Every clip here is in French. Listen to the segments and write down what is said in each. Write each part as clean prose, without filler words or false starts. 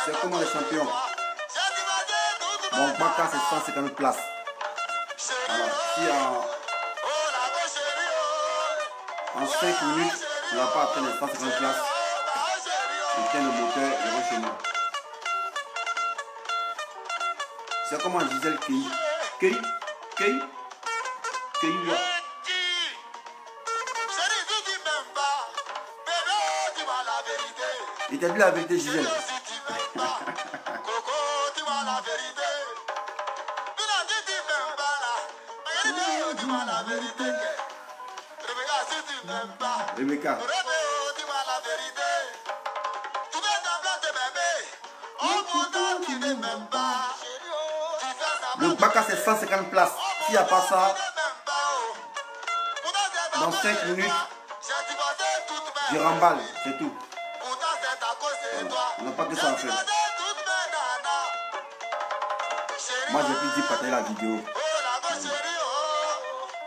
C'est comment les champions. Mon Baka c'est 150 places. Alors, si en 5 minutes, on n'a pas atteint les 150 places, je tiens le moteur et rentre chez moi. C'est comment Gisèle Kei. Il t'a dit la vérité, Gisèle. Rebecca. Le Baka c'est 150 places. S'il n'y a pas ça, dans 5 minutes, je remballe, c'est tout. Voilà. On n'a pas que ça à faire. Moi j'ai pu dire partager la vidéo.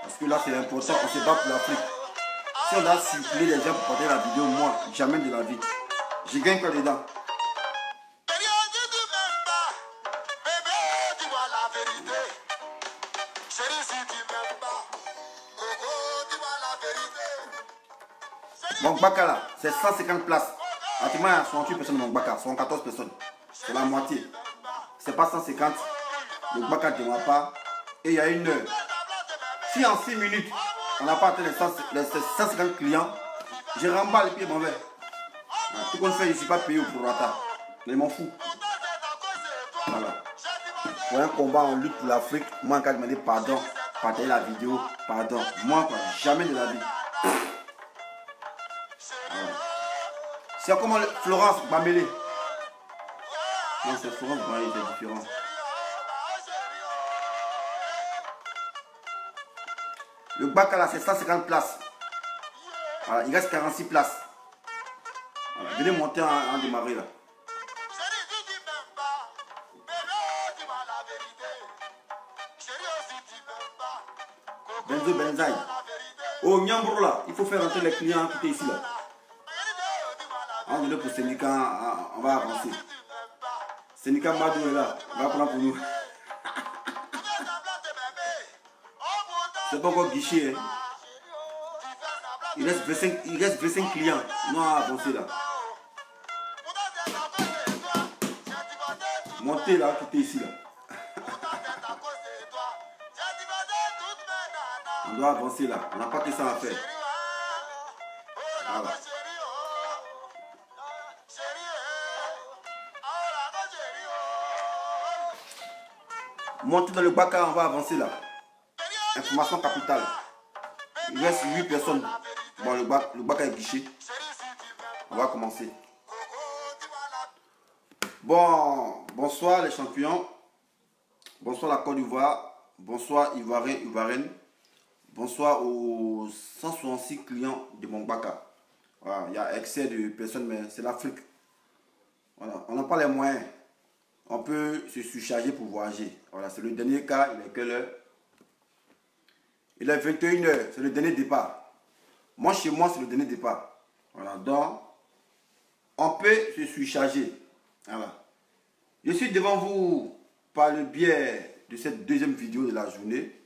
Parce que là c'est important, on se bat pour l'Afrique. Si on a circulé les gens pour partager la vidéo, moi, jamais de la vie. Je gagne quoi dedans? Mon Baka là, c'est 150 places. Actuellement, il y a 68 personnes dans mon Baka, 114 personnes. C'est la moitié. C'est pas 150. Le Baka ne démarre pas. Et il y a une heure. Si en 6 minutes, on n'a pas atteint les 150 clients, je remballe et puis je m'en vais. Tout qu'on fait, je ne suis pas payé au prorata. Mais je m'en fous. Voilà. Pour un combat en lutte pour l'Afrique, moi, quand je me dis pardon, partager la vidéo, pardon. Moi, quoi, jamais de la vie. C'est comme Florence Bamélé. Non, c'est Florence Bamélé, c'est différent. Le Baka là, c'est 150 places. Voilà, il reste 46 places. Voilà, venez monter en démarrer là. Benzo Benzaï. Oh, Nyambro là, il faut faire rentrer les clients qui étaient ici là. On est pour Sénica, on va avancer. Sénica Madou est là, on va prendre pour nous. C'est pas encore guichet. Hein. Il reste 25 clients. Non, à avancer là. Montez là, quittez ici là. On doit avancer là. On n'a pas que ça à faire. Voilà. Montez dans le Baka, on va avancer là. Information capitale. Il reste 8 personnes. Bon, le Baka est guichet. On va commencer. Bon, bonsoir les champions. Bonsoir la Côte d'Ivoire. Bonsoir Ivoiriens, Ivoiriennes. Bonsoir aux 166 clients de Mongbaka. Voilà, il y a excès de personnes, mais c'est l'Afrique. Voilà, on n'a pas les moyens. On peut se surcharger pour voyager. Voilà, c'est le dernier cas. Il est quelle heure? Il est 21h. C'est le dernier départ. Moi, chez moi, c'est le dernier départ. Voilà, donc, on peut se surcharger. Voilà. Je suis devant vous par le biais de cette deuxième vidéo de la journée.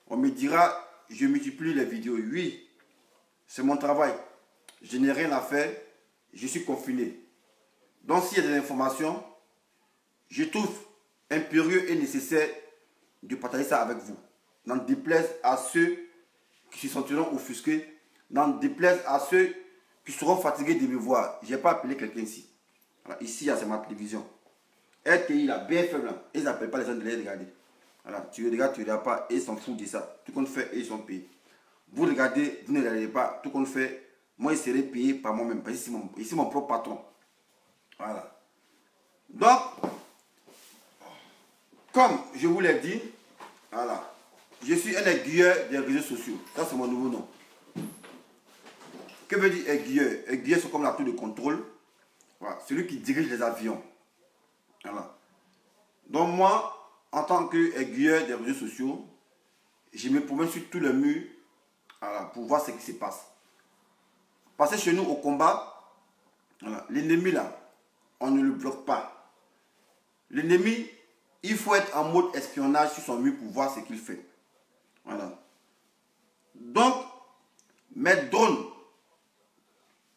On me dira, je multiplie les vidéos. Oui, c'est mon travail. Je n'ai rien à faire. Je suis confiné. Donc, s'il y a des informations, je trouve impérieux et nécessaire de partager ça avec vous. N'en déplaise à ceux qui se sentiront offusqués. N'en déplaise à ceux qui seront fatigués de me voir. Je n'ai pas appelé quelqu'un ici. Voilà, ici, c'est ma télévision. RTI, là, BFM, là, ils n'appellent pas les gens de les regarder. Voilà, tu regardes, tu ne regardes pas, et ils s'en foutent de ça. Tout compte fait, et ils sont payés. Vous regardez, vous ne regardez pas, tout compte fait, moi, je serai payé par moi-même. Parce que c'est mon propre patron. Voilà. Donc, comme je vous l'ai dit, voilà, je suis un aiguilleur des réseaux sociaux. Ça, c'est mon nouveau nom. Que veut dire aiguilleur? Aiguilleur, c'est comme la tour de contrôle. Voilà, celui qui dirige les avions. Voilà. Donc moi, en tant qu'aiguilleur des réseaux sociaux, je me promène sur tous les murs, voilà, pour voir ce qui se passe. Parce que chez nous, au combat, voilà, l'ennemi là, on ne le bloque pas. L'ennemi, il faut être en mode espionnage sur son mur pour voir ce qu'il fait. Voilà. Donc, mes drones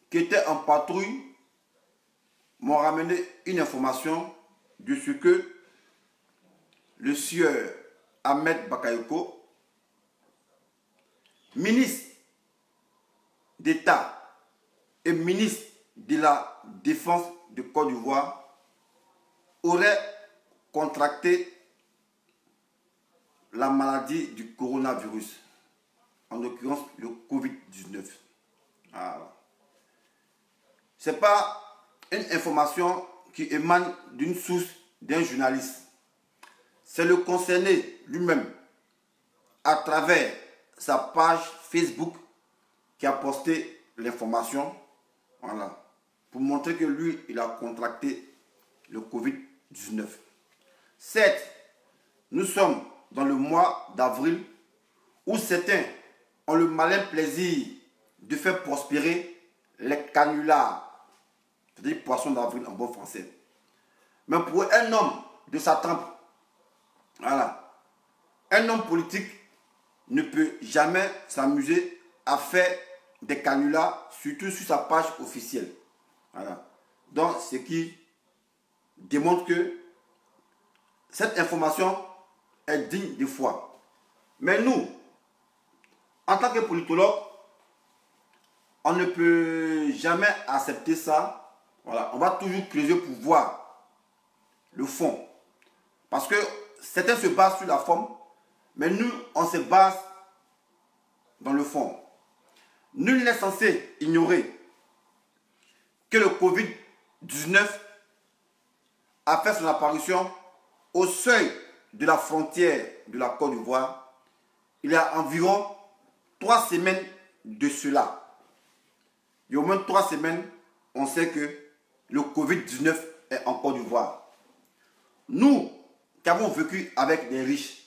qui étaient en patrouille m'ont ramené une information de ce que le sieur Ahmed Bakayoko, ministre d'État et ministre de la Défense de Côte d'Ivoire, aurait contracté la maladie du coronavirus, en l'occurrence le Covid-19. Ce n'est pas une information qui émane d'une source d'un journaliste. C'est le concerné lui-même, à travers sa page Facebook, qui a posté l'information, voilà, pour montrer que lui, il a contracté le Covid-19. Certes, nous sommes dans le mois d'avril, où certains ont le malin plaisir de faire prospérer les canulars, c'est-à-dire poissons d'avril en bon français. Mais pour un homme de sa trempe, voilà, un homme politique ne peut jamais s'amuser à faire des canulars, surtout sur sa page officielle. Voilà. Donc, ce qui démontre que cette information est digne de foi. Mais nous, en tant que politologue, on ne peut jamais accepter ça. Voilà. On va toujours creuser pour voir le fond. Parce que certains se basent sur la forme, mais nous, on se base dans le fond. Nul n'est censé ignorer que le Covid-19 a fait son apparition au seuil de la frontière de la Côte d'Ivoire il y a environ 3 semaines de cela. Il y a au moins 3 semaines, on sait que le Covid-19 est en Côte d'Ivoire. Nous, qui avons vécu avec des riches,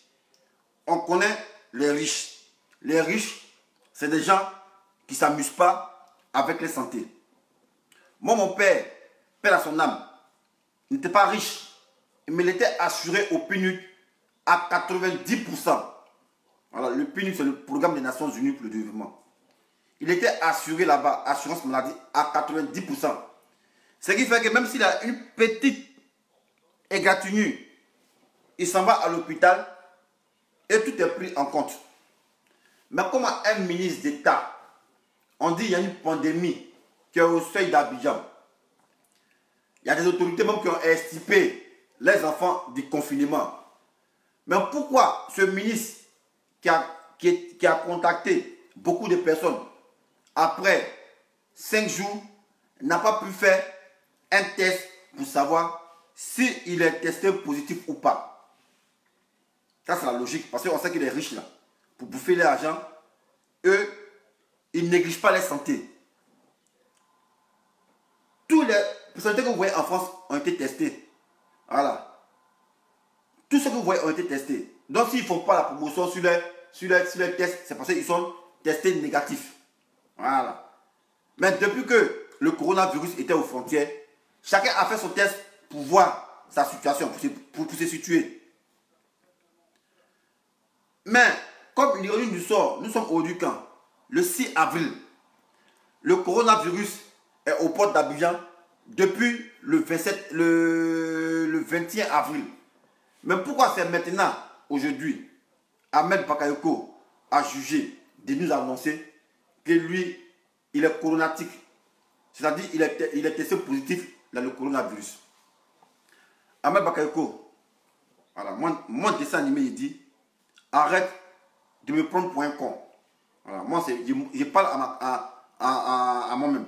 on connaît les riches. Les riches, c'est des gens qui ne s'amusent pas avec les santé. Moi, mon père, père à son âme, n'était pas riche, mais il était assuré au PNUD à 90%. Voilà, le PNUD, c'est le programme des Nations Unies pour le développement. Il était assuré là-bas, assurance maladie, à 90%. Ce qui fait que même s'il a une petite égratignure, il s'en va à l'hôpital et tout est pris en compte. Mais comme un ministre d'État, on dit qu'il y a une pandémie qui est au seuil d'Abidjan. Il y a des autorités même qui ont estipé les enfants du confinement. Mais pourquoi ce ministre qui a contacté beaucoup de personnes après 5 jours n'a pas pu faire un test pour savoir s'il est testé positif ou pas. Ça, c'est la logique. Parce qu'on sait qu'il est riche là. Pour bouffer l'argent, eux, ils ne négligent pas leur santé. Tous les personnalités que vous voyez en France ont été testés. Voilà. Tous ceux que vous voyez ont été testés. Donc, s'ils ne font pas la promotion sur les tests, c'est parce qu'ils sont testés négatifs. Voilà. Mais depuis que le coronavirus était aux frontières, chacun a fait son test pour voir sa situation, pour se situer. Mais, comme l'ironie du sort, nous sommes aujourd'hui quand? Le 6 avril. Le coronavirus est aux portes d'Abidjan depuis le 21 avril. Mais pourquoi c'est maintenant, aujourd'hui, Ahmed Bakayoko a jugé de nous annoncer que lui, il est coronatique. C'est-à-dire qu'il est testé positif dans le coronavirus. Ahmed Bakayoko, voilà, mon dessin animé, il dit, arrête de me prendre pour un con. Voilà, moi, je parle à moi-même.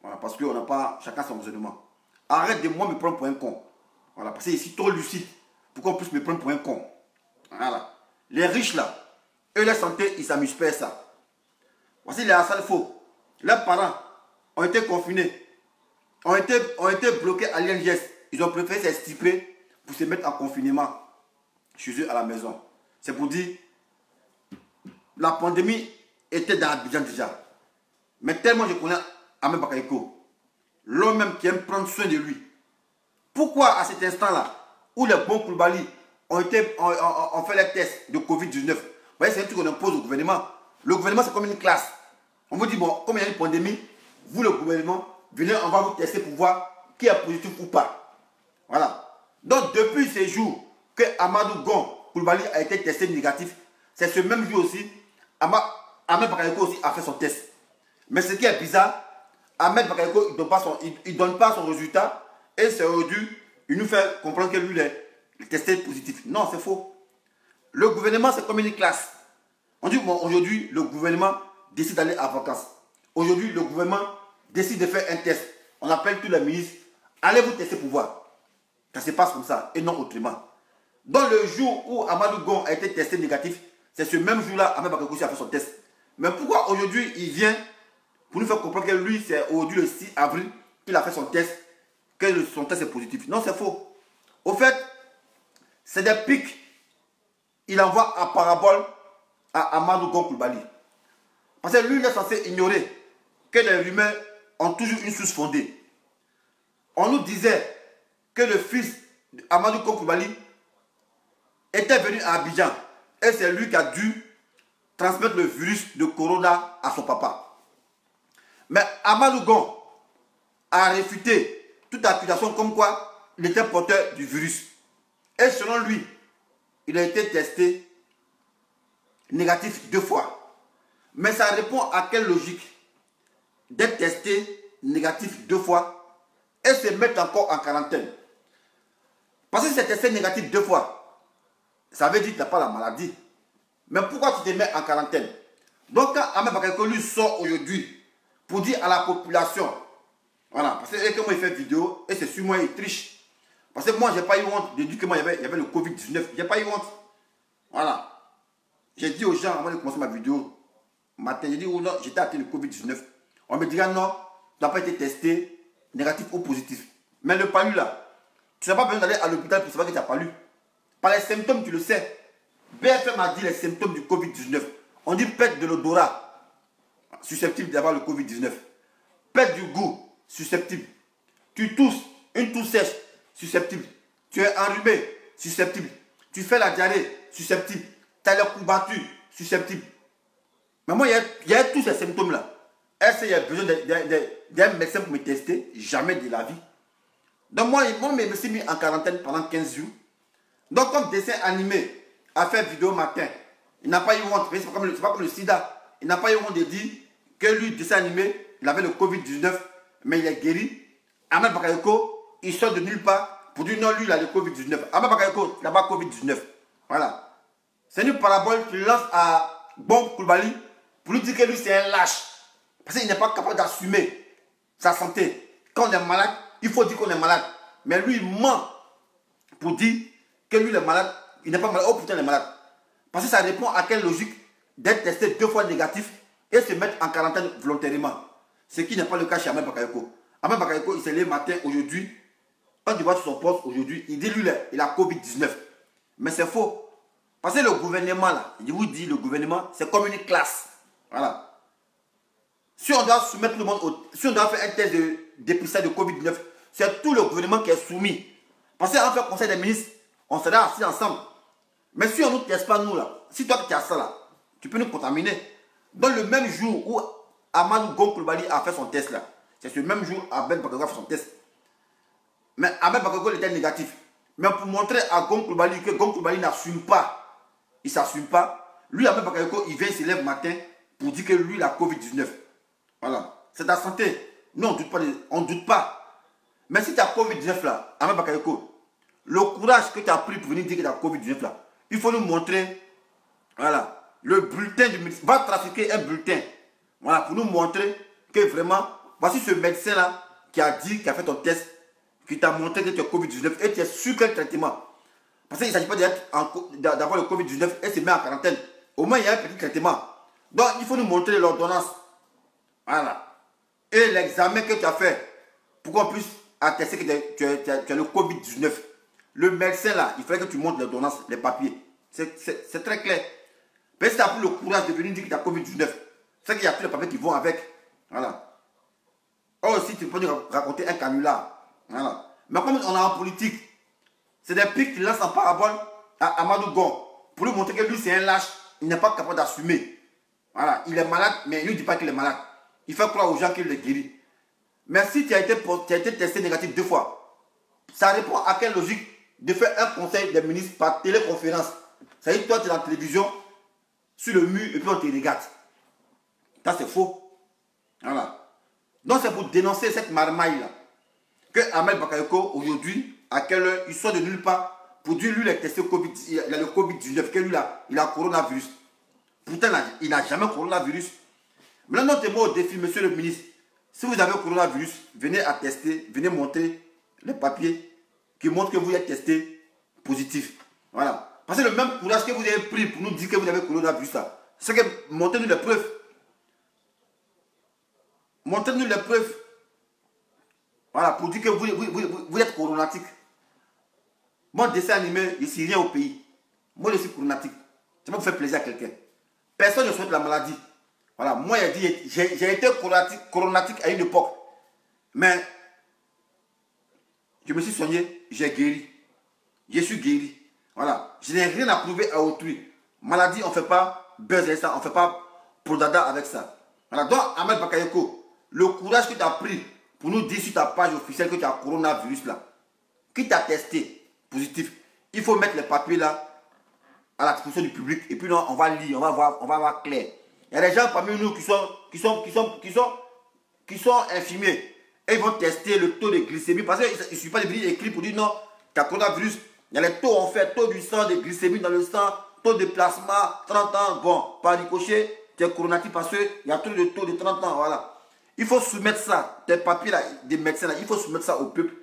Voilà, parce qu'on n'a pas chacun son raisonnement. Arrête de moi me prendre pour un con. Voilà, parce que je suis trop lucide pour qu'on puisse me prendre pour un con. Voilà. Les riches là, eux, la santé, ils s'amusent pas à ça. Voici les Hassan faux. Leurs parents ont été confinés, ont été bloqués à l'INGS. Ils ont préféré s'extirper pour se mettre en confinement chez eux à la maison. C'est pour dire, la pandémie était dans Abidjan déjà. Mais tellement je connais Ahmed Bakayoko, l'homme même qui aime prendre soin de lui. Pourquoi à cet instant-là, où les bons Koulibaly ont fait les tests de Covid-19, vous voyez, c'est un truc qu'on impose au gouvernement. Le gouvernement, c'est comme une classe. On vous dit, bon, comme il y a une pandémie, vous, le gouvernement, venez, on va vous tester pour voir qui est positif ou pas. Voilà. Donc, depuis ces jours que Amadou Gon Koulibaly a été testé négatif, c'est ce même jour aussi, Ahmed Bakayoko aussi a fait son test. Mais ce qui est bizarre, Ahmed Bakayoko, il ne donne pas son résultat et c'est aujourd'hui, il nous fait comprendre que lui, il est testé positif. Non, c'est faux. Le gouvernement, c'est comme une classe. On dit, bon, aujourd'hui, le gouvernement décide d'aller à vacances. Aujourd'hui, le gouvernement décide de faire un test. On appelle tous les ministres, allez vous tester pour voir. Ça se passe comme ça et non autrement. Dans le jour où Amadou Gon a été testé négatif, c'est ce même jour-là, Ahmed Bakayoko a fait son test. Mais pourquoi aujourd'hui, il vient pour nous faire comprendre que lui, c'est aujourd'hui le 6 avril qu'il a fait son test, que son test est positif? Non, c'est faux. Au fait, c'est des pics. Il envoie à parabole à Amadou Gon Koulibaly. Parce que lui, il est censé ignorer que les rumeurs ont toujours une source fondée. On nous disait que le fils d'Amadou Gon Koulibaly était venu à Abidjan. Et c'est lui qui a dû transmettre le virus de corona à son papa. Mais Amadou Gon a réfuté toute accusation comme quoi il était porteur du virus. Et selon lui, il a été testé négatif 2 fois. Mais ça répond à quelle logique d'être testé négatif 2 fois et se mettre encore en quarantaine? Parce que c'est testé négatif 2 fois, ça veut dire que tu n'as pas la maladie. Mais pourquoi tu te mets en quarantaine? Donc quand Ahmed Bakayoko lui sort aujourd'hui pour dire à la population, voilà, parce que moi il fait vidéo et c'est sur moi il triche. Parce que moi j'ai pas eu honte de dire que moi il y avait le Covid-19, j'ai pas eu honte. Voilà. J'ai dit aux gens avant de commencer ma vidéo, matin, j'ai dit oh non, j'étais atteint le Covid-19. On me dira non, tu n'as pas été testé, négatif ou positif. Mais le palu là, tu n'as pas besoin d'aller à l'hôpital pour savoir que tu as palu. Par les symptômes, tu le sais. BFM a dit les symptômes du Covid-19. On dit perte de l'odorat, susceptible d'avoir le Covid-19. Perte du goût, susceptible. Tu tousses, une toux sèche, susceptible. Tu es enrhumé, susceptible. Tu fais la diarrhée, susceptible. Tu as les coups battus, susceptible. Mais moi, il y a tous ces symptômes-là. Est-ce qu'il y a besoin d'un médecin pour me tester? Jamais de la vie. Donc moi, je me suis mis en quarantaine pendant 15 jours. Donc comme dessin animé, a fait vidéo matin, il n'a pas eu honte, c'est pas comme le sida. Il n'a pas eu honte de dire que lui, dessin animé, il avait le Covid-19, mais il est guéri. Ahmed Bakayoko, il sort de nulle part pour dire non, lui, il a le Covid-19. Ahmed Bakayoko, il n'a pas Covid-19. Voilà. C'est une parabole qu'il lance à Gon Koulibaly pour lui dire que lui, c'est un lâche. Parce qu'il n'est pas capable d'assumer sa santé. Quand on est malade, il faut dire qu'on est malade. mais lui, il ment pour dire que lui, il est malade. Il n'est pas malade. Oh putain, il est malade. Parce que ça répond à quelle logique d'être testé 2 fois négatif et se mettre en quarantaine volontairement. Ce qui n'est pas le cas chez Ahmed Bakayoko. Ahmed Bakayoko, il s'est levé matin aujourd'hui. Quand il voit sur son poste aujourd'hui, il dit lui, il a Covid-19. Mais c'est faux. Parce que le gouvernement, là, je vous dis, le gouvernement, c'est comme une classe. Voilà. Si on doit soumettre le monde, si on doit faire un test de dépistage de Covid-19, c'est tout le gouvernement qui est soumis. Parce qu'en fait, conseil des ministres, on sera assis ensemble. Mais si on ne nous teste pas, nous, là, si toi tu as ça, là, tu peux nous contaminer. Dans le même jour où Amadou Gon Coulibaly a fait son test, là, c'est ce même jour Ahmed Bakayoko a fait son test. Mais Ahmed Bakayoko était négatif. Mais pour montrer à Gon Coulibaly que Gon Coulibaly n'assume pas, il ne s'assume pas, lui, Ahmed Bakayoko, il vient, il se lève matin pour dire que lui, il a Covid-19. Voilà. C'est ta santé. Nous, on ne doute pas. Mais si tu as Covid-19 là, Ahmed Bakayoko, le courage que tu as pris pour venir dire que tu as Covid-19 là, il faut nous montrer, voilà, le bulletin du médecin. Va trafiquer un bulletin, voilà, pour nous montrer que vraiment, voici ce médecin là qui a dit, qui a fait ton test, qui t'a montré que tu as Covid-19 et tu es sur quel traitement. Parce qu'il ne s'agit pas d'avoir le Covid-19 et se mettre en quarantaine. Au moins, il y a un petit traitement. Donc, il faut nous montrer l'ordonnance. Voilà. Et l'examen que tu as fait pour qu'on puisse attester que tu as le Covid-19. Le médecin là, il fallait que tu montres l'ordonnance, les papiers. C'est très clair. Mais si tu as pris le courage de venir dire que tu as Covid-19, c'est qu'il y a tous les papiers qui vont avec. Voilà. Or aussi, tu peux nous raconter un canular. Voilà. Mais comme on est en politique, c'est des pics qui lancent en parabole à Amadou Gon pour lui montrer que lui c'est un lâche, il n'est pas capable d'assumer. Voilà, il est malade, mais il ne dit pas qu'il est malade. Il fait croire aux gens qu'il est guéri. Mais si tu as été testé négatif 2 fois, ça répond à quelle logique de faire un conseil des ministres par téléconférence? Ça veut dire que toi tu es dans la télévision, sur le mur, et puis on te regarde. Ça c'est faux. Voilà. Donc c'est pour dénoncer cette marmaille-là que Ahmed Bakayoko, aujourd'hui, à quelle heure, il sort de nulle part pour dire lui il a testé Covid, il a le Covid-19, que lui il a coronavirus. Pourtant, il n'a jamais coronavirus. Maintenant, notez-moi au défi, monsieur le ministre. Si vous avez coronavirus, venez attester, venez montrer les papiers qui montrent que vous êtes testé positif. Voilà. Parce que le même courage que vous avez pris pour nous dire que vous avez coronavirus, c'est que montrez-nous les preuves. Montrez-nous les preuves. Voilà, pour dire que vous êtes coronatique. Mon dessin animé, je ne suis rien au pays. Moi, je suis coronatique. Ça va vous faire plaisir à quelqu'un. Personne ne souhaite la maladie. Voilà, moi, j'ai été coronatique à une époque. Mais, je me suis soigné, j'ai guéri. Je suis guéri. Voilà, je n'ai rien à prouver à autrui. Maladie, on ne fait pas buzz avec ça, on ne fait pas prodada avec ça. Voilà, donc, Ahmed Bakayoko, le courage que tu as pris pour nous dire sur ta page officielle que tu as coronavirus là, qui t'a testé positif, il faut mettre les papiers là à la disposition du public et puis non, on va lire, on va voir clair. Il y a des gens parmi nous qui sont infirmiers et ils vont tester le taux de glycémie parce qu'il ne suffit pas de venir écrire pour dire non, tu as coronavirus. Il y a les taux, on fait taux du sang, de glycémie dans le sang, taux de plasma, 30 ans, bon, par ricochet, tu es coronatif parce qu'il y a trop de taux de 30 ans, voilà. Il faut soumettre ça, tes papiers là, des médecins là, il faut soumettre ça au peuple.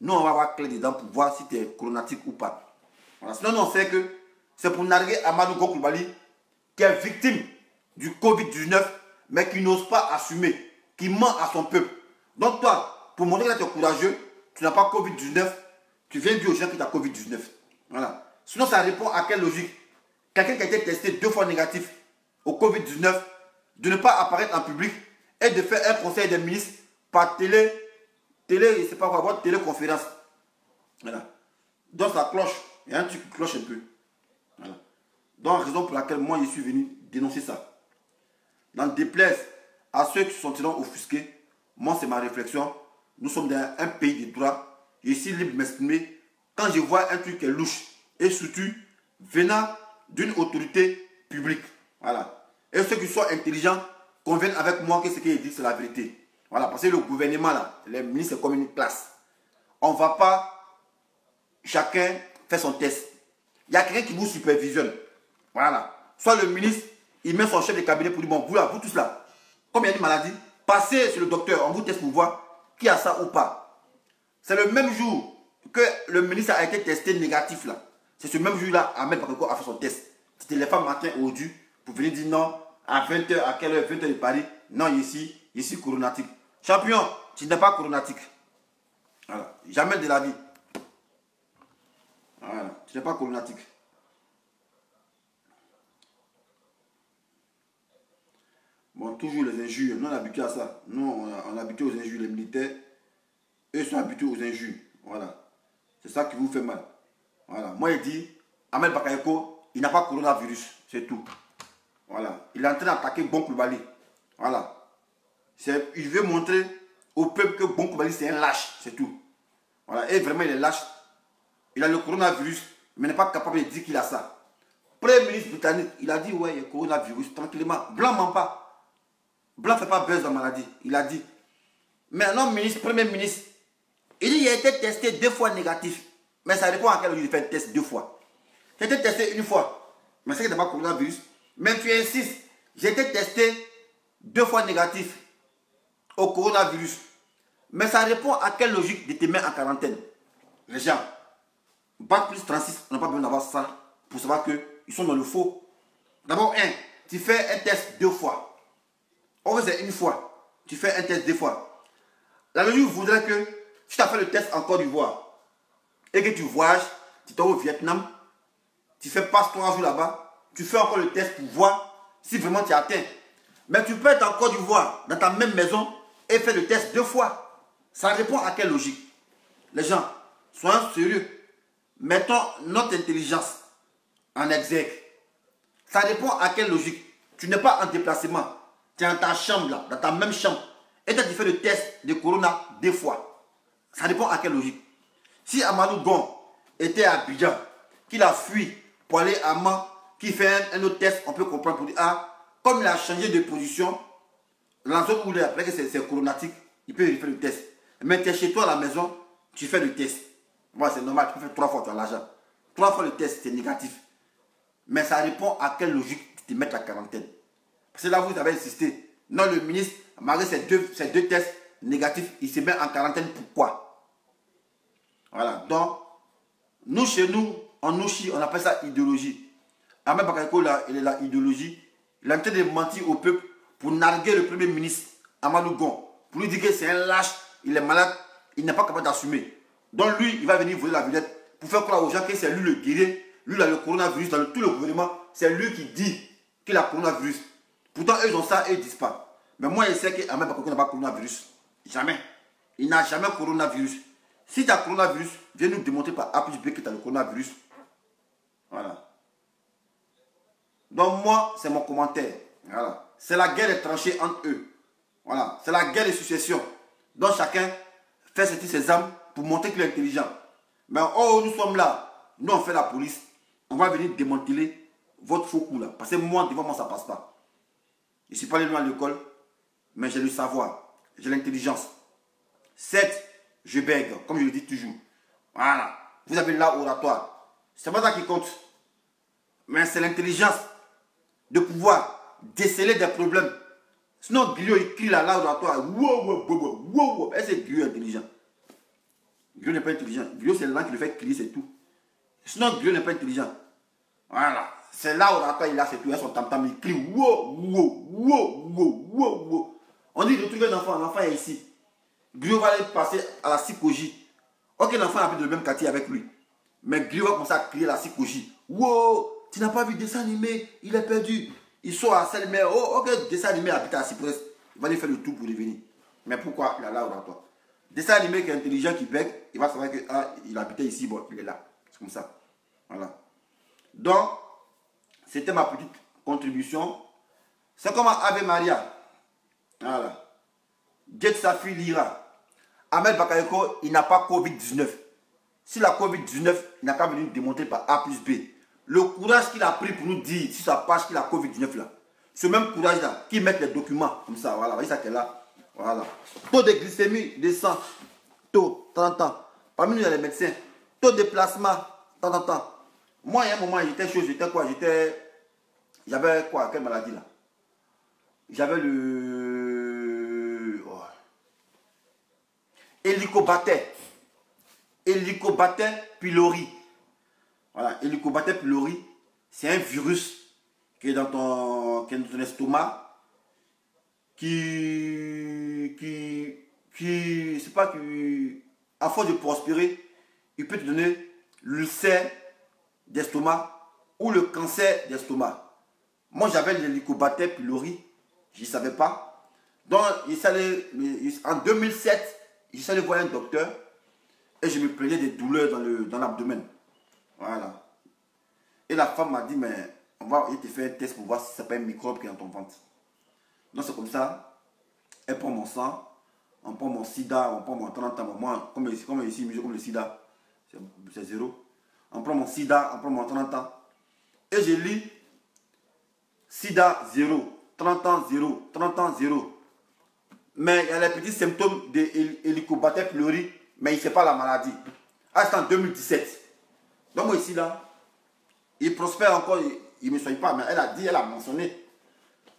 Nous, on va avoir clair dedans pour voir si tu es coronatique ou pas. Voilà. Sinon, nous, on sait que c'est pour narguer Amadou Gon Coulibaly qui est victime du Covid-19, mais qui n'ose pas assumer, qui ment à son peuple. Donc toi, pour montrer que tu es courageux, tu n'as pas Covid-19, tu viens dire aux gens que tu as Covid-19. Voilà. Sinon, ça répond à quelle logique? Quelqu'un qui a été testé 2 fois négatif au Covid-19, de ne pas apparaître en public et de faire un conseil des ministres par c'est pas quoi, votre téléconférence. Voilà. Donc ça cloche. Il y a un truc qui cloche un peu. Voilà. Donc raison pour laquelle moi je suis venu dénoncer ça. Dans déplaise à ceux qui se sentiront offusqués, moi c'est ma réflexion. Nous sommes dans un pays de droit. Je suis libre de m'exprimer quand je vois un truc qui est louche. Et surtout, venant d'une autorité publique. Voilà. Et ceux qui sont intelligents conviennent avec moi que ce qu'il dit c'est la vérité. Voilà, parce que le gouvernement là, les ministres c'est comme une classe. On ne va pas chacun faire son test. Il y a quelqu'un qui vous supervisionne. Voilà. Soit le ministre, il met son chef de cabinet pour dire bon, vous là, vous tous là, comme il y a une maladie, passez sur le docteur, on vous teste pour voir qui a ça ou pas. C'est le même jour que le ministre a été testé négatif là. C'est ce même jour-là, Ahmed Bakayoko a fait son test. C'était les femmes matin aujourd'hui pour venir dire non, à 20h, à quelle heure, 20h de Paris. Non, ici, coronatique. Champion, tu n'es pas coronatique. Voilà. Jamais de la vie. Voilà. Tu n'es pas coronatique. Bon, toujours les injures. Nous, on est habitués à ça. Nous, on est habitués aux injures. Les militaires, eux sont habitués aux injures. Voilà. C'est ça qui vous fait mal. Voilà. Moi, il dit, Ahmed Bakayoko, il n'a pas coronavirus. C'est tout. Voilà. Il est en train d'attaquer Bon Coulibaly. Voilà. Il veut montrer au peuple que Bon Coulibaly, c'est un lâche. C'est tout. Voilà. Et vraiment, il est lâche. Il a le coronavirus, mais n'est pas capable de dire qu'il a ça. Premier ministre britannique, il a dit, ouais, il y a le coronavirus, tranquillement. Blanc ment pas. Blanc ne fait pas buzz dans la maladie. Il a dit. Mais un homme ministre, premier ministre, il dit qu'il a été testé 2 fois négatif. Mais ça dépend à quel jour il fait le test 2 fois. J'ai été testé 1 fois. Mais c'est que ce n'est pas coronavirus. Mais tu insistes. J'ai été testé 2 fois négatif au coronavirus. Mais ça répond à quelle logique de te mettre en quarantaine. Les gens, Bac plus 36, on n'a pas besoin d'avoir ça pour savoir qu'ils sont dans le faux. D'abord, tu fais un test 2 fois. Or, c'est 1 fois. Tu fais un test 2 fois. La logique voudrait que si tu as fait le test en Côte d'Ivoire et que tu voyages, tu t'en vas au Vietnam, tu fais passe 3 jours là-bas, tu fais encore le test pour voir si vraiment tu es atteint. Mais tu peux être en Côte d'Ivoire, dans ta même maison, et faire le test 2 fois. Ça répond à quelle logique? Les gens, soyons sérieux. Mettons notre intelligence en exergue. Ça répond à quelle logique? Tu n'es pas en déplacement. Tu es dans ta chambre, là, dans ta même chambre. Et tu fais le test de corona 2 fois. Ça répond à quelle logique? Si Amadou Gon était à Abidjan, qu'il a fui pour aller à Man, qui fait un autre test, on peut comprendre pour dire, ah, comme il a changé de position, dans la zone où il est, après que c'est coronatique, il peut faire le test. Mais tu es chez toi à la maison, tu fais le test. Voilà, c'est normal, tu peux faire 3 fois, tu as l'argent. 3 fois le test, c'est négatif. Mais ça répond à quelle logique de te mettre en quarantaine. Parce que là, vous avez insisté. Non, le ministre, malgré ces deux tests négatifs, il se met en quarantaine. Pourquoi? Voilà. Donc, nous, chez nous, en Nouchi, on appelle ça idéologie. Ahmed Bakayoko, là, il est la idéologie. Il est en train de mentir au peuple pour narguer le premier ministre, Amadou Gon. Pour lui dire que c'est un lâche, il est malade, il n'est pas capable d'assumer. Donc lui, il va venir voler la vedette pour faire croire aux gens que c'est lui le guerrier. Lui, il a le coronavirus dans tout le gouvernement. C'est lui qui dit qu'il a le coronavirus. Pourtant, eux, ils ont ça et ils ne disent pas. Mais moi, je sais qu'Ahmed Bakayoko n'a pas de coronavirus. Jamais. Il n'a jamais coronavirus. Si tu as coronavirus, viens nous démontrer par A plus B que tu as le coronavirus. Voilà. Donc moi, c'est mon commentaire. Voilà. C'est la guerre des tranchées entre eux. Voilà. C'est la guerre des successions. Donc chacun fait sortir ses armes pour montrer qu'il est intelligent. Mais oh, nous sommes là. Nous, on fait la police. On va venir démanteler votre faux coup là. Parce que moi, devant moi, ça ne passe pas. Je ne suis pas allé loin à l'école, mais j'ai le savoir. J'ai l'intelligence. 7, je bègue, comme je le dis toujours. Voilà. Vous avez là oratoire. C'est pas ça qui compte. Mais c'est l'intelligence de pouvoir déceler des problèmes. Sinon, Griot, il crie là oratoire. Wow, wow, wow, wow, wow. Est-ce que Griot est intelligent? Griot n'est pas intelligent. Griot, c'est le langue qui le fait crier, c'est tout. Sinon, Griot n'est pas intelligent. Voilà. C'est là oratoire, il a c'est tout. Il a son tam-tam, il crie. Wow, wow, wow, wow, wow, wow. On dit de retrouver un enfant. L'enfant est ici. Griot va aller passer à la psychogie. Ok, l'enfant a habite dans le même quartier avec lui. Mais Griot va commencer à crier la psychogie. Wow, tu n'as pas vu le dessin animé, il est perdu. Il sort à celle mais oh, ok, dessin animé habite à Cyprès. Il va aller faire le tout pour revenir. Mais pourquoi il est là oratoire? Dessin animé qui est intelligent, qui bègue, il va savoir qu'il habitait ici, bon, il est là. C'est comme ça. Voilà. Donc, c'était ma petite contribution. C'est comme Ave Maria. Voilà. Jet Safi Lira. Ahmed Bakayoko, il n'a pas Covid-19. Si la Covid-19, il n'a qu'à venir démontrer par A plus B. Le courage qu'il a pris pour nous dire sur sa page qu'il a Covid-19 là. Ce même courage là, qui met les documents comme ça, voilà, vous voyez ça qu'elle est là. Voilà. Taux de glycémie descend. Taux, 30 ans. Parmi nous, il y a les médecins. Taux de plasma, 30 ans. Moi, il y a un moment, j'étais chaud, j'étais quoi? J'avais quoi? Quelle maladie là? J'avais le... Oh. Hélicobacter. Helicobacter pylori. Voilà, Helicobacter pylori, c'est un virus qui est dans ton estomac, c'est pas qui, à force de prospérer, il peut te donner l'ulcère d'estomac ou le cancer d'estomac. Moi, j'avais l'Helicobacter pylori, je ne savais pas. Donc, en 2007, je suis allé voir un docteur et je me plaignais des douleurs dans l'abdomen. Voilà. Et la femme m'a dit, mais on va te faire un test pour voir si ce n'est pas un microbe qui est dans ton ventre. Donc, c'est comme ça. Elle prend mon sang, on prend mon sida, on prend mon 30 ans. Moi, comme ici, comme le sida, c'est 0. On prend mon sida, on prend mon 30 ans. Et je lis sida 0, 30 ans 0, 30 ans 0. Mais il y a les petits symptômes de Helicobacter pylori, mais il ne sait pas la maladie. Ah, c'est en 2017. Donc moi ici, là, il prospère encore, il ne me soigne pas, mais elle a mentionné.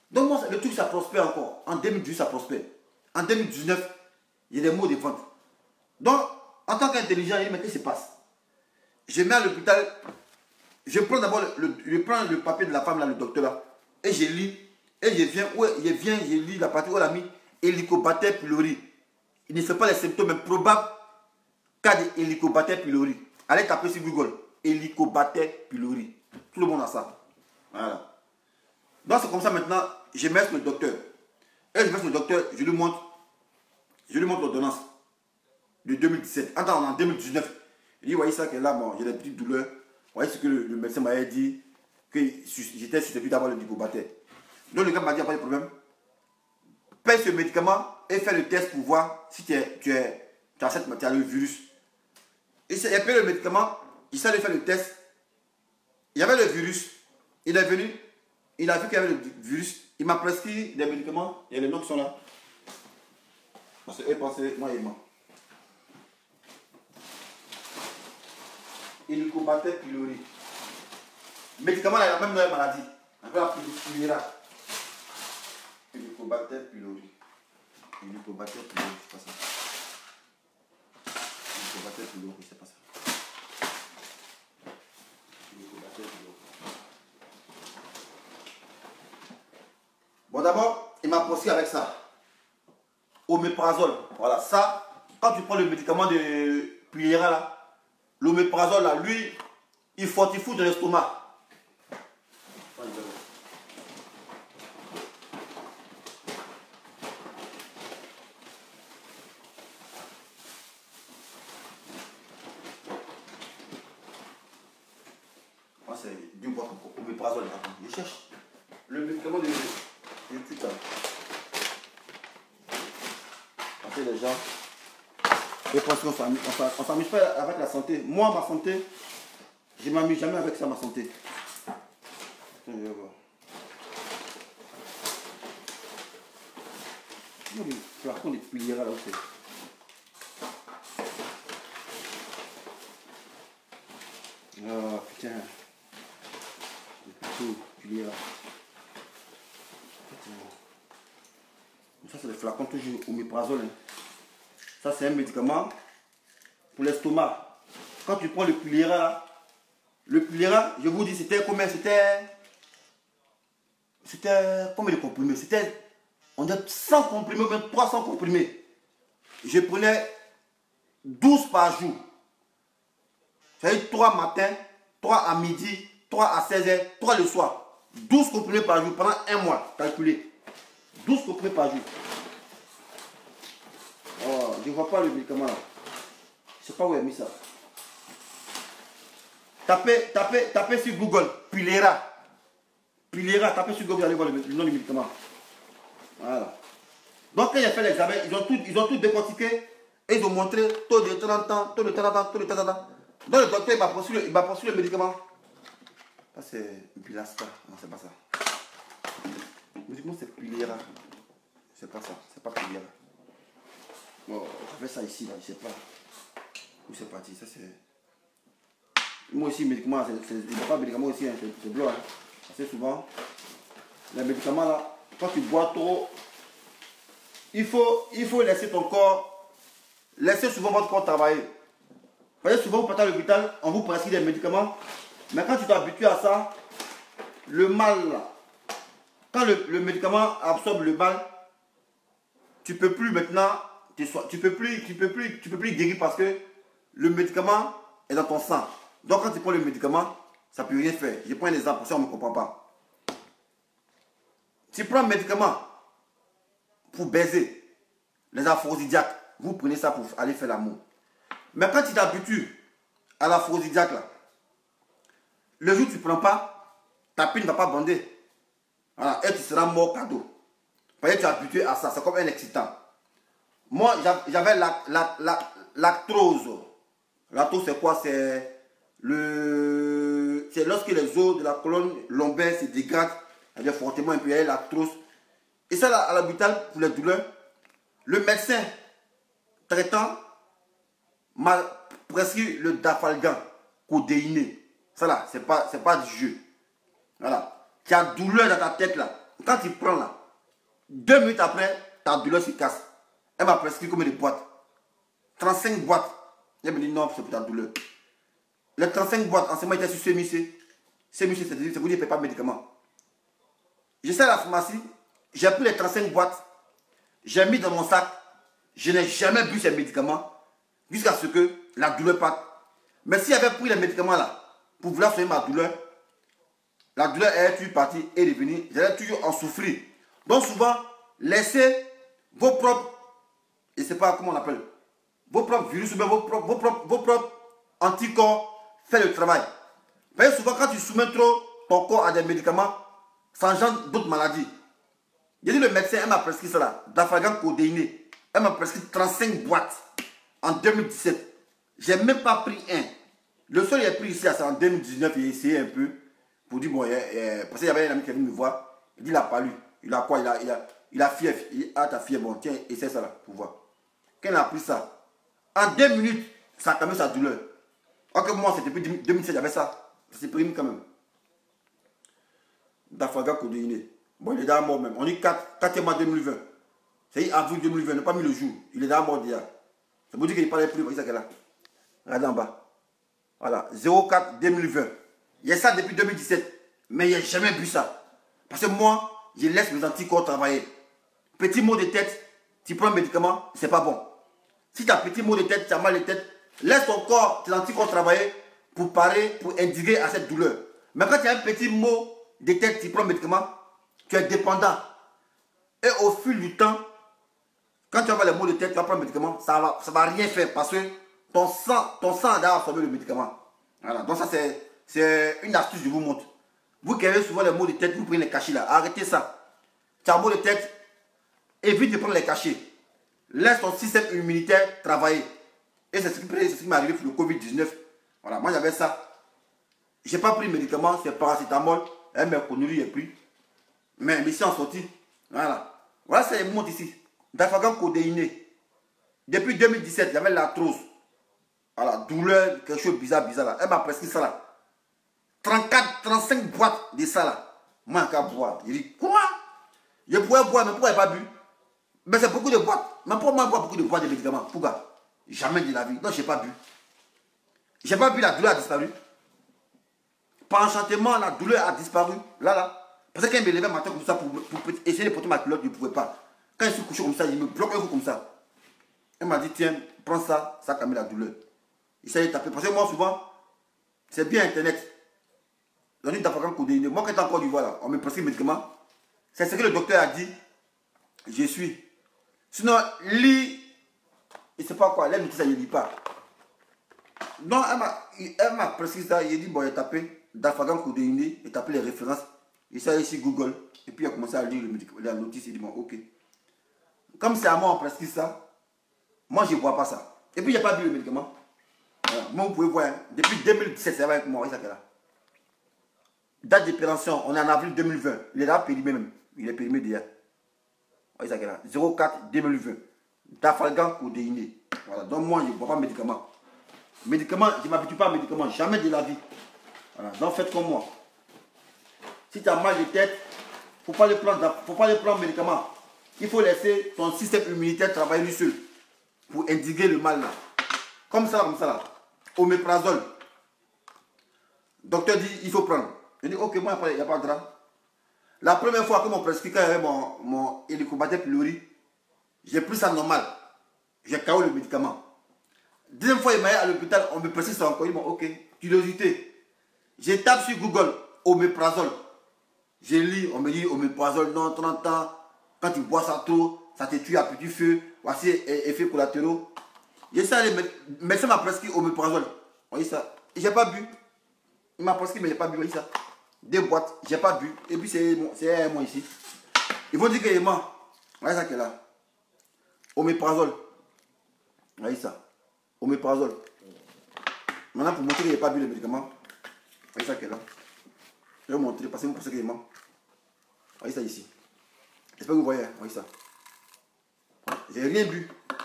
Donc moi, le truc, ça prospère encore. En 2018, ça prospère. En 2019, il y a des maux de ventre. Donc, en tant qu'intelligent, il dit, mais qu'est-ce qui se passe? Je mets à l'hôpital, je prends d'abord le papier de la femme, là, le docteur, là, et je lis, et je lis la partie où elle a mis Helicobacter pylori. Il ne fait pas les symptômes probables cas de Helicobacter pylori. Allez taper sur Google, Helicobacter pylori. Tout le monde a ça. Voilà. Donc c'est comme ça maintenant, je mets le docteur. Et je mets le docteur, je lui montre l'ordonnance de 2017. Attends, en 2019. Il dit, voyez ça que là, bon, j'ai des petites douleurs. Voyez ce que le médecin m'avait dit, que j'étais susceptible d'avoir le Helicobacter. Donc le gars m'a dit, pas de problème. Paye ce médicament et fais le test pour voir si tu as le virus. Il a payé le médicament, il s'est allé faire le test. Il y avait le virus. Il est venu, il a vu qu'il y avait le virus. Il m'a prescrit des médicaments. Il y a les noms qui sont là. Parce que pensez, moi, il ment. Helicobacter pylori. Médicament, il y a la même maladie. On appelle la pylori. Helicobacter pylori. Helicobacter pylori, c'est pas ça. Helicobacter pylori, c'est pas ça. Helicobacter pylori. Bon, d'abord, il m'a prescrit avec ça. Oméprazole. Voilà, ça, quand tu prends le médicament de Pylori là, l'oméprazole là, lui, il fortifie de l'estomac. C'est d'une boîte au oméprazole. Je cherche le médicament de tuta. Parce que les gens, ils pensent qu'on ne s'amuse pas avec la santé. Moi, ma santé, je ne m'amuse jamais avec ça, ma santé. Je vais voir. Le flacon de Pylori là où c'est. Oh putain. Pylori là. Ça c'est le flacon toujours oméprazole. Ça c'est un médicament pour l'estomac. Quand tu prends le Pylori là, je vous dis c'était combien? C'était combien de comprimés? C'était, on dirait 100 comprimés, même 300 comprimés. Je prenais 12 par jour. C'est-à-dire 3 matins, 3 à midi, 3 à 16h, 3 le soir. 12 comprimés par jour pendant un mois, calculé. 12 comprimés par jour. Oh, je ne vois pas le médicament là. Je ne sais pas où il a mis ça. Tapez sur Google, Pylori. Pylori, tapez sur Google, vous allez voir le nom du médicament. Voilà. Donc quand j'ai fait l'examen, ils ont tout décortiqué et ils ont montré taux de 30 ans, taux de 30 ans, taux de 30 ans. Donc le docteur il m'a poursuivi le médicament. Ça c'est Bilasca. Non, c'est pas ça. Le médicament c'est Pylori. C'est pas ça, c'est pas Pylori. Bon, je fais ça ici, là, je sais pas. Où c'est parti, ça c'est... Moi aussi, médicament, il n'y a pas de médicament aussi, hein, c'est blanc. Hein. Assez souvent, les médicaments là, quand tu bois trop, il faut laisser ton corps, laisser souvent votre corps travailler. Parce que souvent, vous partez à l'hôpital, on vous prescrit des médicaments. Mais quand tu t'es habitué à ça, le mal, là, quand le médicament absorbe le mal, tu peux plus maintenant, tu peux plus guérir parce que le médicament est dans ton sang. Donc quand tu prends le médicament, ça ne peut rien faire. Je prends un exemple, pour ça on ne me comprend pas. Tu prends un médicament pour baiser, les aphrodisiaques, vous prenez ça pour aller faire l'amour. Mais quand tu t'habitues à l'aphrodisiaque, là, le jour où tu ne prends pas, ta peine ne va pas bander. Voilà, et tu seras mort cadeau. Parce que tu es habitué à ça, c'est comme un excitant. Moi, j'avais l'actrose. L'actrose, c'est quoi? C'est lorsque les os de la colonne lombaire se dégradent, c'est-à-dire fortement impérial, l'actrose. Et ça, à l'hôpital, pour les douleurs, le médecin traitant m'a prescrit le dafalgan codéiné. Ça là, c'est pas du jeu. Voilà. Tu as douleur dans ta tête là. Quand tu prends là, 2 minutes après, ta douleur se casse. Elle m'a prescrit combien de boîtes? 35 boîtes. Elle me dit non, c'est pour ta douleur. Les 35 boîtes, en ce moment, étaient sur CMIC. CMIC, c'est vous ne payez pas de médicaments. J'essaie à la pharmacie, j'ai pris les 35 boîtes, j'ai mis dans mon sac. Je n'ai jamais bu ces médicaments jusqu'à ce que la douleur parte. Mais si j'avais pris les médicaments là, pour vouloir soigner ma douleur, la douleur est toujours partie et revenue. J'allais toujours en souffrir. Donc souvent, laissez vos propres, je ne sais pas comment on appelle, vos propres virus ou bien vos propres anticorps faire le travail. Parce que souvent, quand tu soumets trop ton corps à des médicaments, ça engendre d'autres maladies. J'ai dit le médecin, elle m'a prescrit ça là, dafalgan codéiné. Elle m'a prescrit 35 boîtes en 2017. Je n'ai même pas pris un. Le seul que j'ai pris ici, c'est en 2019, j'ai essayé un peu pour dire, bon, parce qu'il y avait un ami qui est venu me voir, il dit, il n'a pas lu. Il a quoi? Il a fièvre. Il dit, ah, ta fièvre, bon, tiens, essaie ça là, pour voir. Quand il a pris ça, en 2 minutes, ça a calmé sa douleur. Alors que moi, c'était depuis 2017, j'avais ça. Ça s'est pris quand même. Dafalgan codéiné. Bon, il est déjà mort même. On dit 4e mois 2020. C'est avril 2020, il n'a pas mis le jour. Il est déjà mort déjà. C'est pour dire qu'il ne parlait plus. Voyez ça qu'elle a. Regardez en bas. Voilà, 04 2020. Il y a ça depuis 2017. Mais il n'y a jamais bu ça. Parce que moi, je laisse mes anticorps travailler. Petit mot de tête, tu prends un médicament, c'est pas bon. Si tu as petit mot de tête, tu as mal de tête, laisse ton corps, tes anticorps travailler pour parer, pour indiguer à cette douleur. Mais quand tu as un petit mot de tête, tu prends un médicament, tu es dépendant. Et au fil du temps, quand tu vas avoir les maux de tête, tu vas prendre un médicament, ça va rien faire parce que ton sang a absorbé le médicament. Voilà, donc ça c'est une astuce que je vous montre. Vous qui avez souvent les maux de tête, vous prenez les cachets là, arrêtez ça. Tu as un maux de tête, évite de prendre les cachets. Laisse ton système immunitaire travailler. Et c'est ce qui m'est arrivé pour le Covid-19. Voilà, moi j'avais ça. Je n'ai pas pris le médicament, c'est paracétamol. Elle m'a connu, j'ai pris. Mais ici en sortie. Voilà. Voilà, ça montre ici. Dafalgan codéiné. Depuis 2017, il y avait l'arthrose. Voilà, douleur, quelque chose bizarre là. Elle m'a prescrit ça là. 35 boîtes de ça là. Moi, je vais boire. Je dis, quoi? Je pourrais boire, mais pourquoi je n'ai pas bu? Mais c'est beaucoup de boîtes. Mais pourquoi moi, boire beaucoup de boîtes de médicaments? Pourquoi? Jamais de la vie. Donc, je n'ai pas bu. Je n'ai pas bu, la douleur a disparu. Par enchantement, la douleur a disparu. Là. Parce que quand il me levait matin comme ça pour essayer de porter ma culotte, je ne pouvais pas. Quand je suis couché comme ça, il me bloque un coup comme ça. Elle m'a dit, tiens, prends ça, ça calme la douleur. Il s'est tapé. Parce que moi, souvent, c'est bien Internet. J'en ai Dafalgan codéiné. Moi, quand j'étais en Côte d'Ivoire, là, on me prescrit des médicaments. C'est ce que le docteur a dit. Je suis. Sinon, lis, je ne sais pas quoi, elle me dit ça, je ne lis pas. Donc, elle m'a prescrit ça. Il a dit, bon, il a tapé Dafalgan codéiné, il a tapé les références. Il s'est ici Google. Et puis, il a commencé à lire la notice. Il dit, bon, ok. Comme c'est à moi, on prescrit ça. Moi, je ne bois pas ça. Et puis, il n'y a pas bu le médicament. Voilà. Moi, vous pouvez voir, hein, depuis 2017, ça va avec moi. Ça là. Date de péremption, on est en avril 2020. Il est là périmé même. Il est périmé déjà. Voyez ça là. 04 2020. Dafalgan codéiné. Voilà. Donc, moi, je ne bois pas de médicaments. Médicaments, je ne m'habitue pas à médicaments. Jamais de la vie. Voilà. Donc, faites comme moi. Si tu as mal de tête, il ne faut pas le prendre médicament. Il faut laisser ton système immunitaire travailler lui seul pour indiguer le mal là. Comme ça là. oméprazole. Docteur dit, il faut prendre. Je dis, ok, moi, il n'y a pas de drap. La première fois que mon prescrit, quand il y avait mon Helicobacter pylori, j'ai pris ça normal. J'ai KO le médicament. Deuxième fois, il m'a dit à l'hôpital, on me prescrit ça encore. Ils m'ont, ok, curiosité. Je tape sur Google, oméprazole. Je lis, on me dit, oméprazole, non, 30 ans. Quand tu bois ça trop, ça te tue à petit feu. Voici effets collatéraux. Et ça, le médecin m'a prescrit oméprazole. Vous voyez ça? J'ai pas bu. Il m'a prescrit, mais j'ai pas bu. Vous voyez ça? 2 boîtes, j'ai pas bu. Et puis c'est moi ici. Ils vont dire qu'il est mort. Vous voyez ça qui est là? Oméprazole. Vous voyez ça? Oméprazole. Maintenant, pour montrer qu'il n'a pas bu le médicament, vous voyez ça qui est là? Je vais vous montrer parce que vous pensez qu'il est mort. Vous voyez ça ici? J'espère que vous voyez. Vous voyez ça? J'ai rien bu. Vous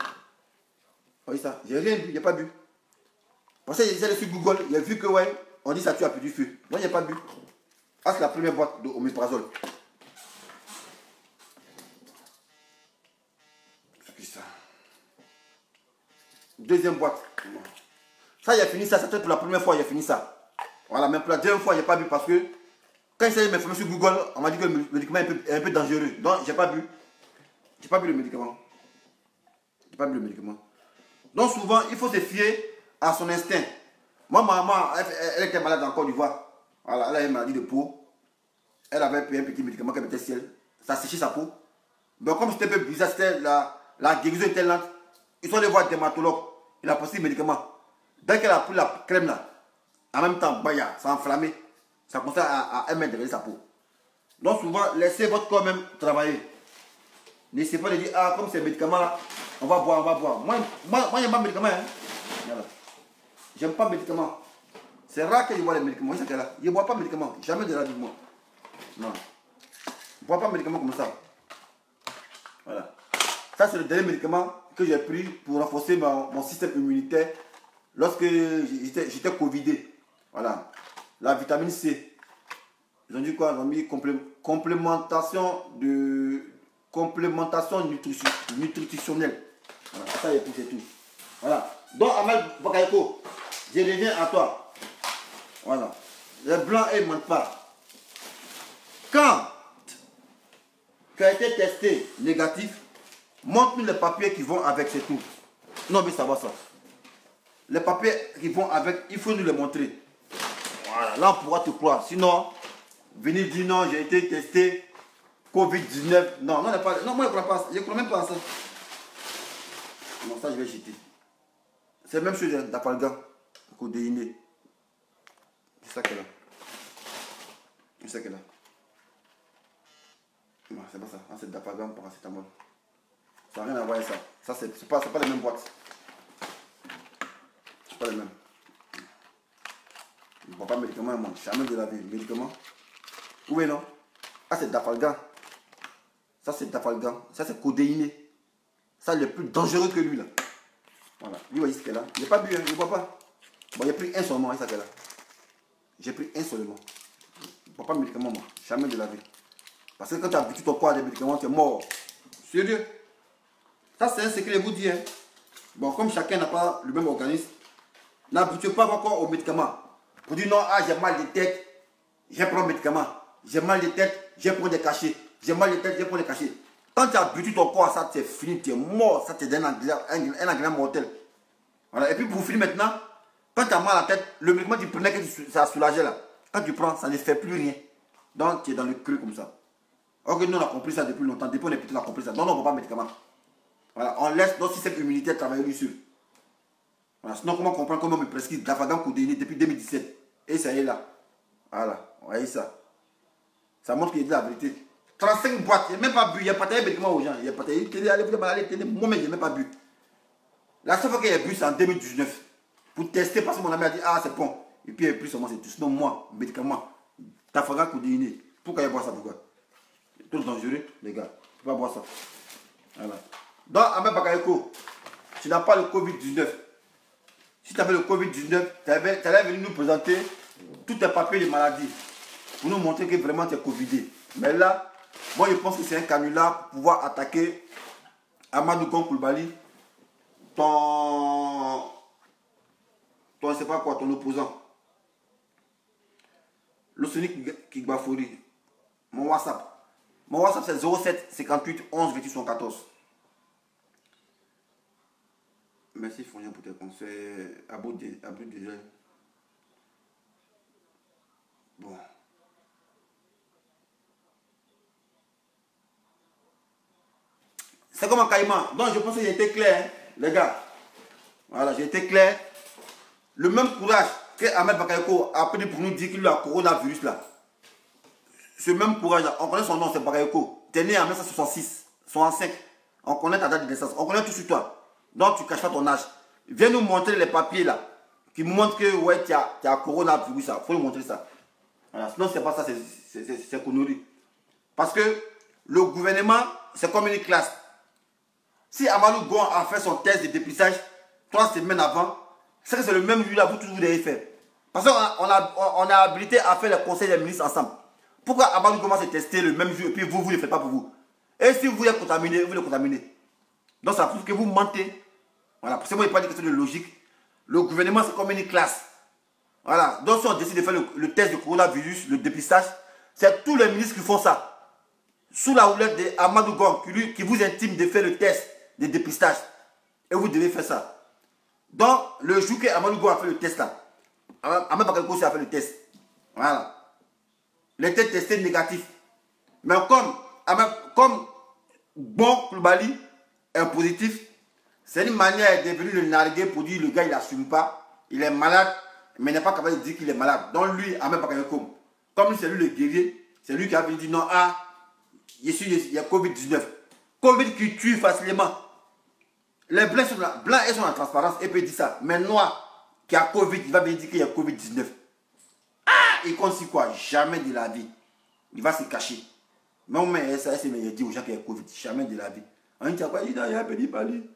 voyez ça? J'ai rien bu, j'ai pas bu. Parce que j'ai allé sur Google, j'ai vu que ouais, on dit ça tue à petit feu. Moi, j'ai pas bu. Ah, c'est la première boîte de oméprazole. C'est ça. Deuxième boîte. Ça, j'ai fini ça. C'était pour la première fois, j'ai fini ça. Voilà, même pour la deuxième fois, j'ai pas bu parce que quand j'essayais de m'informer sur Google, on m'a dit que le médicament est un peu dangereux. Donc, j'ai pas bu. J'ai pas bu le médicament. J'ai pas bu le médicament. Donc, souvent, il faut se fier à son instinct. Moi, ma maman, elle était malade en Côte d'Ivoire. Voilà, elle avait une maladie de peau. Elle avait pris un petit médicament qu'elle mettait ciel. Ça séchait sa peau. Mais comme c'était un peu bizarre, c'était la guérison était lente. Ils sont allés voir un dermatologue. Il a posé le médicament. Dès qu'elle a pris la crème là, en même temps, baya, ça a enflammé. Ça commençait à émettre sa peau. Donc souvent, laissez votre corps même travailler. N'essayez pas de dire, ah, comme c'est médicament là, on va boire, on va boire. Moi j'aime pas le médicament. Hein. Voilà. J'aime pas le médicament. C'est rare que je bois les médicaments. Je ne bois pas de médicaments. Jamais de la vie, moi. Non. Je ne bois pas de médicaments comme ça. Voilà. Ça, c'est le dernier médicament que j'ai pris pour renforcer mon système immunitaire lorsque j'étais Covidé. Voilà. La vitamine C. Ils ont dit quoi? Ils ont mis complémentation nutritionnelle. Voilà. Ça, j'ai pris, c'est tout. Voilà. Donc, Ahmed Bakayoko, je reviens à toi. Voilà. Les blancs, ils ne mentent pas. Quand tu as été testé négatif, montre-nous les papiers qui vont avec, c'est tout. Non, mais savoir ça. Les papiers qui vont avec, il faut nous les montrer. Voilà, là on pourra te croire. Sinon, venir dire non, j'ai été testé Covid-19. Non, non, non, moi je ne crois pas. Je ne crois même pas à ça. Non, ça je vais jeter. C'est la même chose d'appalgan, codéiné. C'est ça qu'elle a. C'est ça qu'elle a. Non, c'est pas ça. Ah, c'est d'appalgan paracétamol. Ça n'a rien à voir avec ça. Ça, c'est pas les mêmes boîtes. C'est pas les mêmes. Je ne bois pas de médicaments, moi. Jamais de la vie. Médicaments. Où est non? Ah, c'est d'Afalgan. Ça, c'est d'Afalgan. Ça, c'est codéiné. Ça, le plus dangereux que lui, là. Voilà. Lui, voyez ce qu'elle a. Il n'a pas bu, hein. Il ne boit pas. Bon, j'ai pris un seulement, c'est ça qu'elle a. J'ai pris un seulement. Je ne bois pas de médicaments, moi. Jamais de la vie. Parce que quand tu as habitué ton corps à des médicaments, tu es mort. Sérieux. Ça, c'est un secret, je vous dis. Hein. Bon, comme chacun n'a pas le même organisme, n'habituez pas encore aux médicaments. Vous dites non, ah, j'ai mal de tête, je prends un médicament. J'ai mal de tête, je prends des cachets. J'ai mal de tête, je prends des cachets. Quand tu as habitué ton corps à ça, c'est fini, tu es mort. Ça, c'est un ingrédient mortel. Voilà. Et puis, pour vous finir maintenant, quand tu as mal à la tête, le médicament, tu prenais que ça soulageait là. Quand tu prends, ça ne fait plus rien. Donc, tu es dans le creux comme ça. Ok, nous, on a compris ça depuis longtemps. Depuis, on est petit, on a compris ça. Donc, on ne prend pas de médicaments. Voilà, on laisse notre système immunitaire travailler dessus. Voilà, sinon, comment comprendre comment on me prescrit d'Afalgan codéiné depuis 2017? Et ça y est là. Voilà, vous voyez ça. Ça montre qu'il dit la vérité. 35 boîtes, il n'y a même pas bu. Il n'y a pas de médicaments aux gens. Il n'y a pas de moi-même, je n'ai même pas bu. La seule fois qu'il y a bu, c'est en 2019. Pour tester, parce que mon ami a dit, ah, c'est bon. Et puis, il n'y a plus seulement, c'est tout. Sinon, moi, médicament, d'Afalgan codéiné. Pourquoi il boit ça? Pourquoi? C'est trop dangereux, les gars. Tu ne peux pas boire ça. Voilà. Donc, Ahmed Bakayoko, tu n'as pas le Covid-19. Si tu avais le Covid-19, tu allais venir nous présenter tous tes papiers de maladie pour nous montrer que vraiment tu es Covidé. Mais là, moi je pense que c'est un canular pour pouvoir attaquer Amadou Gon Coulibaly, ton c'est pas quoi, ton opposant. Le Sonic Kigbafori. Mon WhatsApp. Mon WhatsApp c'est 07 58 11 28 74. Merci Fournier pour tes conseils. Abou déjà. Bon. C'est comme un caïman. Donc je pense que j'ai été clair, hein, les gars. Voilà, j'ai été clair. Le même courage que Ahmed Bakayoko a pris pour nous dire qu'il a le coronavirus là. Ce même courage là, on connaît son nom, c'est Bakayoko. Tu es né en 1966, 65. On connaît ta date de naissance, on connaît tout sur toi. Donc tu ne caches pas ton âge. Viens nous montrer les papiers là, qui montrent que ouais, tu as coronavirus là. Il faut nous montrer ça. Voilà. Sinon, c'est pas ça, c'est connerie. Parce que le gouvernement, c'est comme une classe. Si Amadou Gon a fait son test de dépistage 3 semaines avant, c'est que c'est le même jour là, vous tous vous devez faire. Parce qu'on a habilité à faire le conseil des ministres ensemble. Pourquoi Amadou Gon va se tester le même jour et puis vous ne le faites pas pour vous? Et si vous êtes contaminé, vous le contaminez. Donc ça prouve que vous mentez. Voilà, parce que moi, il n'y a pas de question de logique. Le gouvernement, c'est comme une classe. Voilà, donc si on décide de faire le test de coronavirus, le dépistage, c'est tous les ministres qui font ça. Sous la houlette d'Amadou Gon, qui vous intime de faire le test de dépistage. Et vous devez faire ça. Donc, le jour que Amadou Gon a fait le test là, Ahmed Bakayoko aussi a fait le test. Voilà. Il était testé négatif. Mais comme Bon Koulibaly est positif, c'est une manière de venir le narguer pour dire le gars il n'assume pas, il est malade, mais il n'est pas capable de dire qu'il est malade. Donc lui, Ahmed Bakayoko, comme c'est lui le guerrier, c'est lui qui a dit non, ah, il y a Covid-19. Covid qui tue facilement. Les blancs sont là, blancs, ils sont en transparence et peut dire ça. Mais noir qui a Covid, il va venir dire qu'il y a Covid-19. Ah, il compte si quoi? Jamais de la vie. Il va se cacher. Mais on met ça, il dit aux gens qu'il y a Covid. Jamais de la vie. On dit quoi? Il y a un petit pali.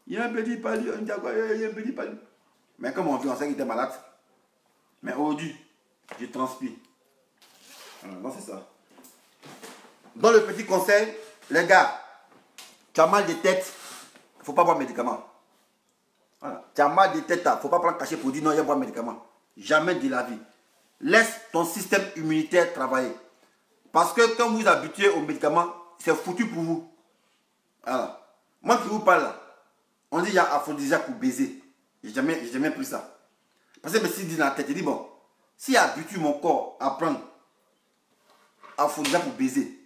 Il y a un petit pali. On dit quoi? Il y a un petit pali. Mais comme on vit, on sait qu'il était malade. Mais aujourd'hui, je transpire. Donc c'est ça. Dans le petit conseil, les gars, tu as mal de tête, il ne faut pas boire de médicaments. Voilà. Tu as mal de tête, il ne faut pas prendre cachet pour dire non, il y a boire de médicaments. Jamais de la vie. Laisse ton système immunitaire travailler. Parce que quand vous vous habituez aux médicaments, c'est foutu pour vous. Voilà. Moi qui vous parle là, on dit il y a aphrodisiaque pour baiser. J'ai jamais pris ça. Parce que si dit dans la tête, il dit bon, si j'habitue mon corps à prendre aphrodisiaque pour baiser,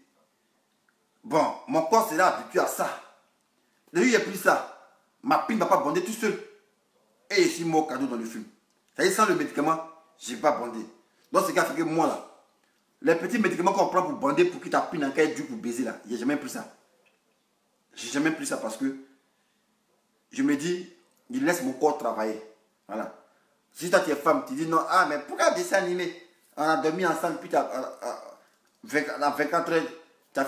bon, mon corps sera habitué à ça. Depuis que j'ai pris ça, ma pine ne va pas bander tout seul. Et je suis mort cadeau dans le film. C'est-à-dire sans le médicament, je n'ai pas bandé. Donc c'est ce qui a fait que moi là, les petits médicaments qu'on prend pour bander pour que ta pine en caille dure pour baiser là, j'ai jamais pris ça. J'ai jamais pris ça parce que je me dis, il laisse mon corps travailler. Voilà. Si toi tu es femme, tu dis non, ah mais pourquoi dessin animé? On a dormi ensemble, puis à 24 heures, tu as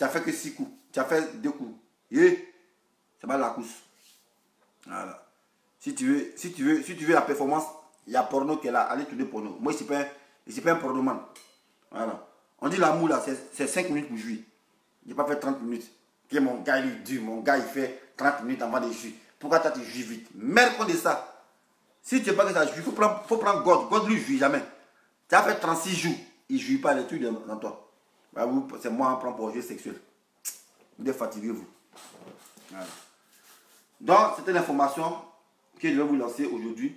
fait que 6 coups. Tu as fait 2 coups. Et c'est pas la course. Voilà. Si tu veux la performance, il y a porno qui est là. Allez tourner porno. Moi, je ne suis pas un pornoman. Voilà. On dit l'amour là, c'est 5 minutes pour jouir. Je n'ai pas fait 30 minutes. Que mon gars il est dur. Mon gars il fait 30 minutes avant de jouir. Pourquoi toi tu jouis vite? Merde contre ça. Si tu n'es pas que ça joue, il faut prendre God. God lui ne joue jamais. Tu as fait 36 jours. Il ne joue pas les trucs dans toi. Bah, c'est moi qui prends pour jeu sexuel. Vous êtes fatigué vous. Voilà. Donc, c'était l'information que je vais vous lancer aujourd'hui.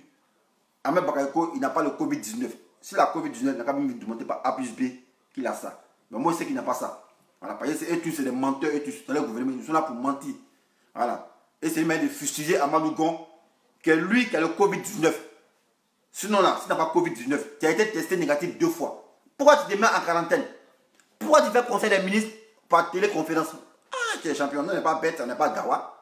Ahmed Bakayoko, il n'a pas le Covid-19. Si la Covid-19, il n'a pas même demandé par A plus B qu'il a ça. Mais moi, je sais qu'il n'a pas ça. Voilà, parce que eux tous, c'est des menteurs, eux tous, dans le gouvernement, ils sont là pour mentir. Voilà. Et c'est une manière de fustiger Amadou Gon, que lui qui a le Covid-19. Sinon là, si tu n'as pas Covid-19, tu as été testé négatif 2 fois. Pourquoi tu te mets en quarantaine? Pourquoi tu fais conseil des ministres par téléconférence? Ah, tu es champion, on n'est pas bête, on n'est pas gawa.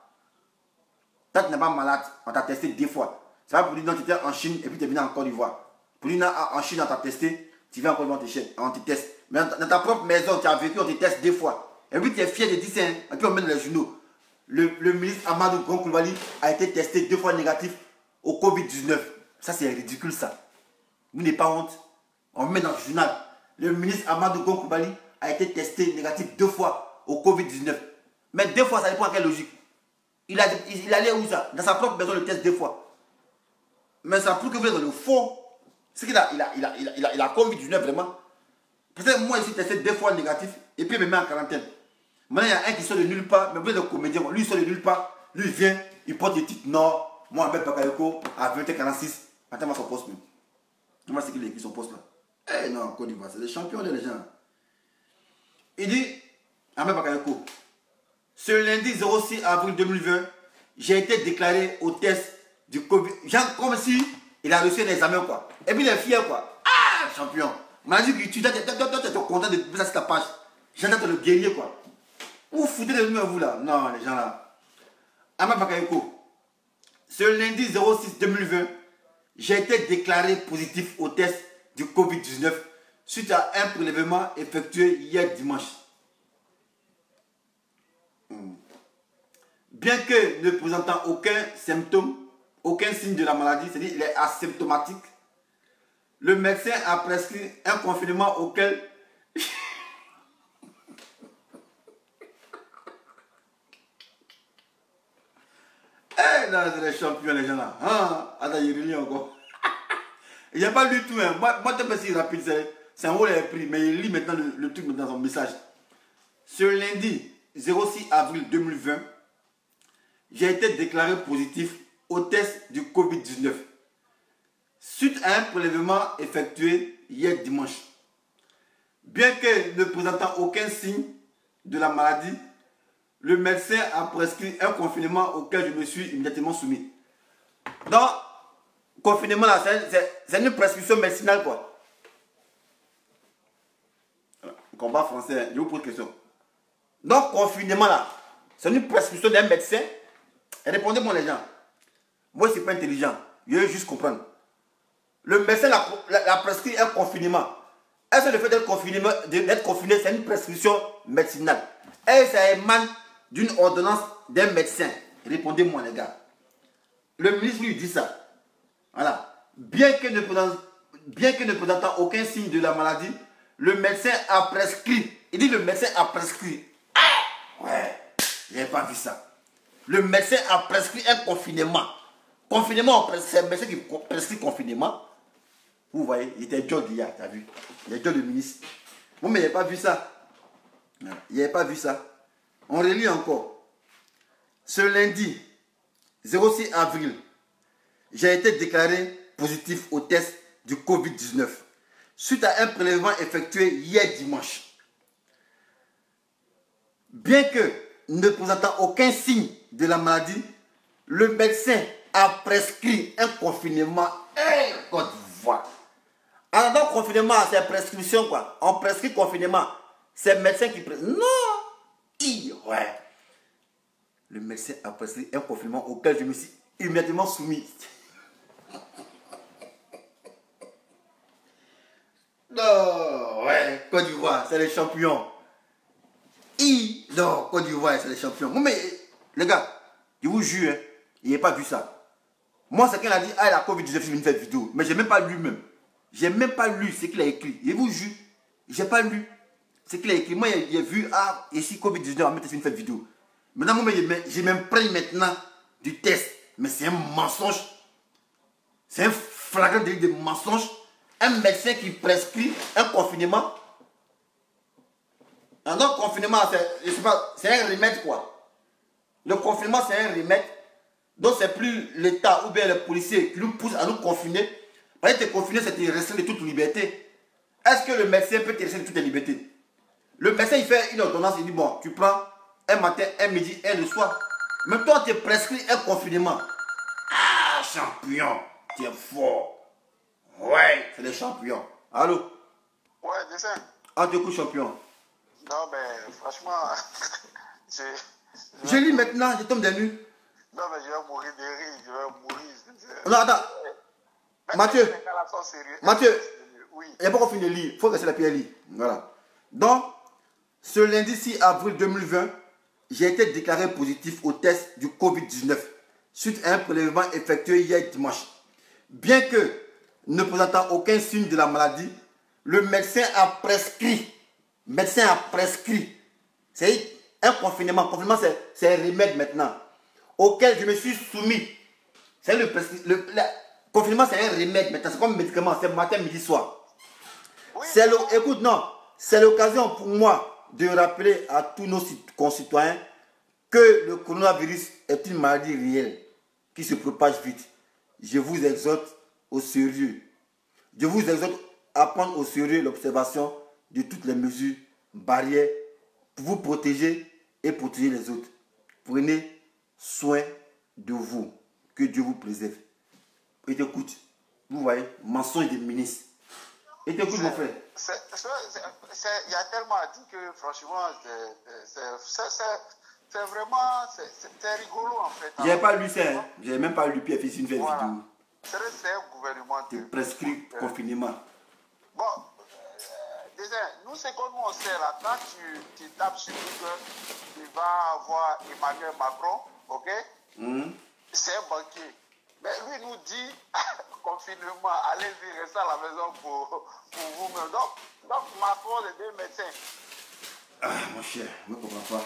Toi, tu n'es pas malade, on t'a testé 2 fois. C'est pas pour dire non, tu étais en Chine et puis tu es venu en Côte d'Ivoire. Pour dire non, en Chine, on t'a testé, tu viens encore devant on te teste. Mais dans ta propre maison, tu as vécu, on te teste 2 fois. Et puis tu es fier de dire ça, et puis on met dans les journaux. Le ministre Amadou Gon Koulibaly a été testé 2 fois négatif au Covid-19. Ça, c'est ridicule, ça. Vous n'avez pas honte. On met dans le journal. Le ministre Amadou Gon Koulibaly a été testé négatif 2 fois au Covid-19. Mais 2 fois, ça dépend à quelle logique. Il allait où ça? Dans sa propre maison, le test 2 fois. Mais ça prouve que vous êtes dans le faux. C'est qu'il a Covid-19 vraiment. Peut-être moi ici, testé 2 fois négatif et puis il me met en quarantaine. Maintenant, il y a un qui sort de nulle part, mais vous êtes le comédien. Lui, il sort de nulle part. Lui, il vient, il porte des titres Nord, Mohamed Bakayoko, à 20h46. Attends, moi, son poste même. Moi, c'est qu'il a écrit son poste là. Eh non, Côte d'Ivoire, c'est des champions, les gens. Il dit, Mohamed Bakayoko, ce lundi 06 avril 2020, j'ai été déclaré au test du Covid. Genre, comme si il a reçu un examen, quoi. Et puis, il est fier, quoi. Ah, champion. On m'a dit que tu dois être content de passer sur ta page. J'entends le guerrier, quoi. Vous foutez de nous, vous, là. Non, les gens, là. Ama Bakayoko, ce lundi 06 2020, j'ai été déclaré positif au test du Covid-19 suite à un prélèvement effectué hier dimanche. Bien que ne présentant aucun symptôme, aucun signe de la maladie, c'est-à-dire qu'il est asymptomatique, le médecin a prescrit un confinement auquel eh, non, c'est les champions, les gens là. Ah, attends, il relit encore. Il n'a pas lu tout. Hein. Moi, tu peux rapide, c'est un rôle pris, mais il lit maintenant le truc dans son message. Ce lundi 06 avril 2020, j'ai été déclaré positif au test du Covid-19 suite à un prélèvement effectué hier dimanche. Bien que ne présentant aucun signe de la maladie, le médecin a prescrit un confinement auquel je me suis immédiatement soumis. Donc, confinement là, c'est une prescription médicinale quoi. Combat français, je vous pose une question. Donc, confinement là, c'est une prescription d'un médecin. Répondez-moi les gens. Moi, je ne suis pas intelligent. Je veux juste comprendre. Le médecin a prescrit un confinement. Est-ce que le fait d'être confiné, c'est une prescription médicinale? Est-ce que ça émane d'une ordonnance d'un médecin? Répondez-moi les gars. Le ministre lui dit ça. Voilà. Bien que ne présentant aucun signe de la maladie, le médecin a prescrit. Il dit le médecin a prescrit. Ah ouais, je n'ai pas vu ça. Le médecin a prescrit un confinement. Confinement, c'est le médecin qui prescrit confinement. Vous voyez, il était John d'hier, tu as vu? Il est John le ministre. Bon, mais il n'avait pas vu ça. Il n'avait pas vu ça. On relit encore. Ce lundi 06 avril, j'ai été déclaré positif au test du Covid-19 suite à un prélèvement effectué hier dimanche. Bien que ne présentant aucun signe de la maladie, le médecin a prescrit un confinement Côte d'Ivoire. Alors, donc, confinement, c'est prescription, quoi. On prescrit confinement. C'est le médecin qui prescrit. Non! Ouais. Le médecin a prescrit un confinement auquel je me suis immédiatement soumis. Non, ouais, Côte d'Ivoire, c'est les champions. Non, Côte d'Ivoire, c'est les champions. Mais, les gars, je vous jure, hein, il n'a pas vu ça. Moi, c'est qu'il a dit, ah, la Covid-19, je vais faire une vidéo. Mais je n'ai même pas lu même. J'ai même pas lu ce qu'il a écrit. Je vous jure, j'ai pas lu ce qu'il a écrit. Moi, j'ai vu, ah, ici, Covid-19, on va mettre une vidéo. Maintenant, moi, je m'imprègne maintenant du test. Mais c'est un mensonge. C'est un flagrant délit de mensonge. Un médecin qui prescrit un confinement. Donc, confinement, c'est un remède, quoi. Le confinement, c'est un remède. Donc, c'est plus l'État ou bien les policiers qui nous poussent à nous confiner. Parce que te confiner, c'est te restreindre de toute liberté. Est-ce que le médecin peut te restreindre de toute la liberté? Le médecin, il fait une ordonnance, il dit, bon, tu prends un matin, un midi, un le soir. Mais toi, tu prescris un confinement. Ah, champion, tu es fort. Ouais, c'est les champions. Allô? Ouais, dessin. Ah, tu écoutes champion. Non, mais franchement, je lis maintenant, je tombe des nues. Non, mais je vais mourir de rire, je vais mourir. Non, attends. Mathieu, Mathieu, oui. il n'y a pas qu'on finisse de lire, il faut rester la pierre lire. Voilà. Donc, ce lundi 6 avril 2020, j'ai été déclaré positif au test du Covid-19 suite à un prélèvement effectué hier dimanche. Bien que ne présentant aucun signe de la maladie, le médecin a prescrit. C'est un confinement. Confinement, c'est un remède maintenant auquel je me suis soumis. C'est Confinement, c'est un remède maintenant. C'est comme un médicament. C'est matin, midi, soir. Oui, Écoute, non. C'est l'occasion pour moi de rappeler à tous nos concitoyens que le coronavirus est une maladie réelle qui se propage vite. Je vous exhorte au sérieux. Je vous exhorte à prendre au sérieux l'observation de toutes les mesures barrières pour vous protéger et protéger les autres. Prenez soin de vous. Que Dieu vous préserve. Et t'écoute. Vous voyez, mensonge des ministres. Et t'écoute, mon frère. il y a tellement à dire que franchement, c'est vraiment, c'est rigolo en fait. J'ai pas lu ça, hein. J'ai même pas lu Pierre Fils une vidéo. C'est un gouvernement de prescrit confinement. Bon, déjà, nous, c'est comme on sait là, quand tu tapes sur Google, tu vas voir Emmanuel Macron, ok? C'est un banquier. Mais lui nous dit, confinement, allez-y, restez à la maison pour vous-même. Donc, Macron, les deux médecins. Ah, mon cher, je ne comprends pas.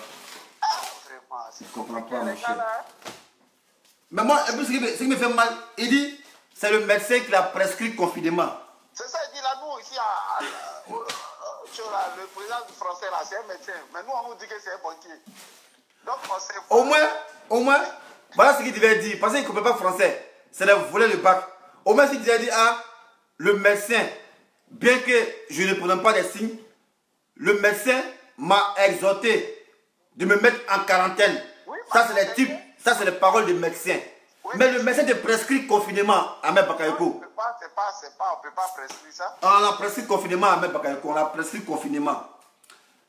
Vraiment, je ne comprends pas, mon cher. Mais moi, ce qui me fait mal, il dit, c'est le médecin qui l'a prescrit confinement. C'est ça, il dit là, nous, ici, le président français, là, c'est un médecin. Mais nous, on nous dit que c'est un banquier. Donc, on sait pas. Au moins, voilà ce qu'il devait dire. Parce qu'il ne comprend pas français. C'est de voler le bac. Au moins, s'il devait dire, ah, le médecin, bien que je ne prenais pas des signes, le médecin m'a exhorté de me mettre en quarantaine. Oui, ça, c'est les types, ça, c'est les paroles du médecin. Oui, mais le médecin te prescrit confinement à Ahmed Bakayoko. On ne peut pas prescrire ça. On a prescrit confinement à Ahmed Bakayoko. On a prescrit confinement.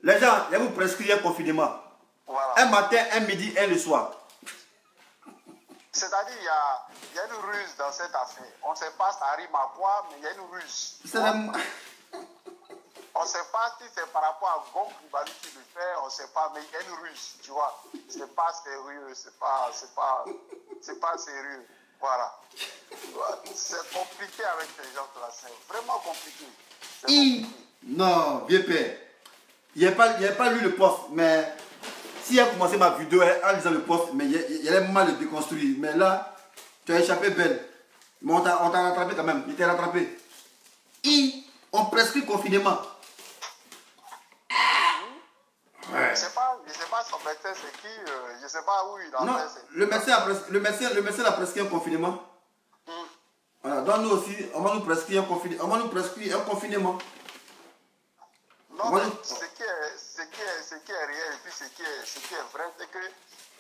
Les gens, ils vous prescrivent un confinement. Voilà. Un matin, un midi, un le soir. C'est-à-dire, il y a une ruse dans cette affaire. On ne sait pas ça rime à quoi, mais il y a une ruse. On ne sait pas si c'est par rapport à Gon Coulibaly qui le fait, on ne sait pas, mais il y a une ruse, tu vois. C'est pas sérieux, c'est pas sérieux. Voilà. C'est compliqué avec les gens de la scène. Vraiment compliqué. Non, vieux père. Il n'y a pas lu le poste, mais si a commencé ma vidéo en lisant le poste, mais il allait mal le déconstruire. Mais là, tu as échappé belle. Mais on t'a rattrapé quand même. Il t'a rattrapé. On prescrit confinement. Ouais. Je sais pas son médecin c'est qui, je sais pas où il a non, fait. Le médecin a prescrit un confinement. Voilà, donc nous aussi, on va nous prescrire un confinement. Non, mais ce qui est réel et puis ce qui est vrai, c'est que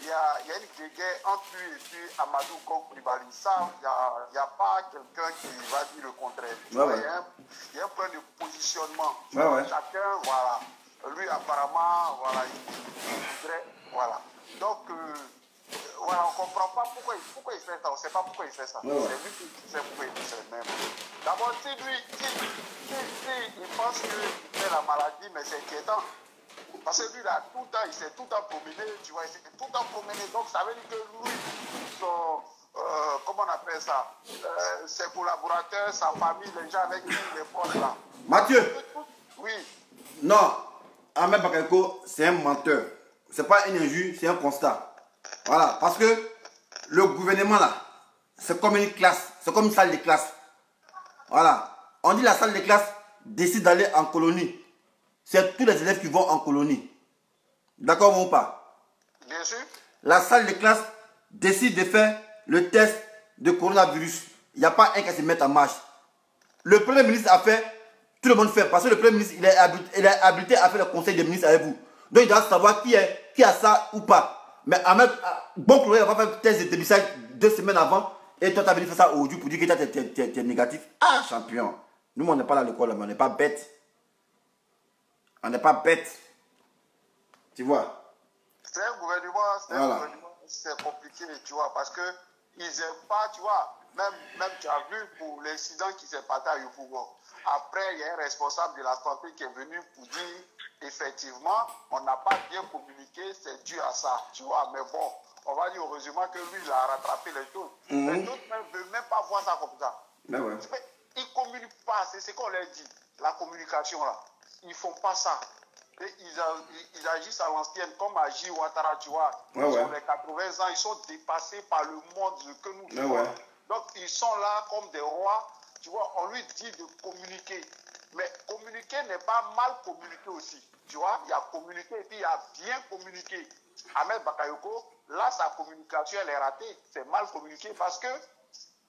il y a une guerre entre lui et puis Amadou Coulibaly. Ça, il n'y a pas quelqu'un qui va dire le contraire. Il y a un point de positionnement. Chacun, voilà. Lui, apparemment, voilà, il voudrait, voilà. Donc, voilà, on ne comprend pas pourquoi il fait ça. On ne sait pas pourquoi il fait ça. C'est lui qui sait pourquoi il fait ça même. D'abord, si il pense qu'il fait la maladie, mais c'est inquiétant. Parce que lui, là, tout le temps, il s'est tout le temps promené, tu vois, il s'est tout le temps promené. Donc, ça veut dire que lui, comment on appelle ça, ses collaborateurs, sa famille, les gens avec qui il est proche là. Mathieu. Oui. Non. Ahmed Bakayoko, c'est un menteur. C'est pas une injure, c'est un constat. Voilà, parce que le gouvernement là, c'est comme une classe, c'est comme une salle de classe. Voilà, on dit la salle de classe décide d'aller en colonie. C'est tous les élèves qui vont en colonie. D'accord ou pas? Bien sûr. La salle de classe décide de faire le test de coronavirus. Il n'y a pas un qui se met en marche. Le Premier ministre a fait. Tout le monde fait, parce que le Premier ministre, il est habilité à faire le conseil des ministres avec vous. Donc il doit savoir qui a ça ou pas. Mais Ahmed, bon Coulibaly va faire le test de dépistage 2 semaines avant, et toi tu as venu faire ça aujourd'hui pour dire que tu es négatif. Ah, champion. Nous, on n'est pas là à l'école, mais on n'est pas bête. On n'est pas bête. Tu vois. C'est un gouvernement, c'est compliqué, tu vois, parce que ils n'aiment pas, tu vois, même tu as vu pour l'incident qui s'est passé à Yopougon. Après, il y a un responsable de la santé qui est venu pour dire, effectivement, on n'a pas bien communiqué, c'est dû à ça, tu vois. Mais bon, on va dire heureusement que lui, il a rattrapé les choses. Les autres ne veulent même pas voir ça comme ça. Mais ouais. Ils ne communiquent pas, c'est ce qu'on leur dit, la communication là. Ils ne font pas ça. Et ils agissent à l'ancienne, comme agit Ouattara, tu vois. Ils ont les 80 ans, ils sont dépassés par le monde que nous vivons. Donc, ils sont là comme des rois. Tu vois, on lui dit de communiquer. Mais communiquer n'est pas mal communiquer aussi. Tu vois, il y a communiquer et puis il y a bien communiquer. Ahmed Bakayoko, là, sa communication, elle est ratée. C'est mal communiqué parce que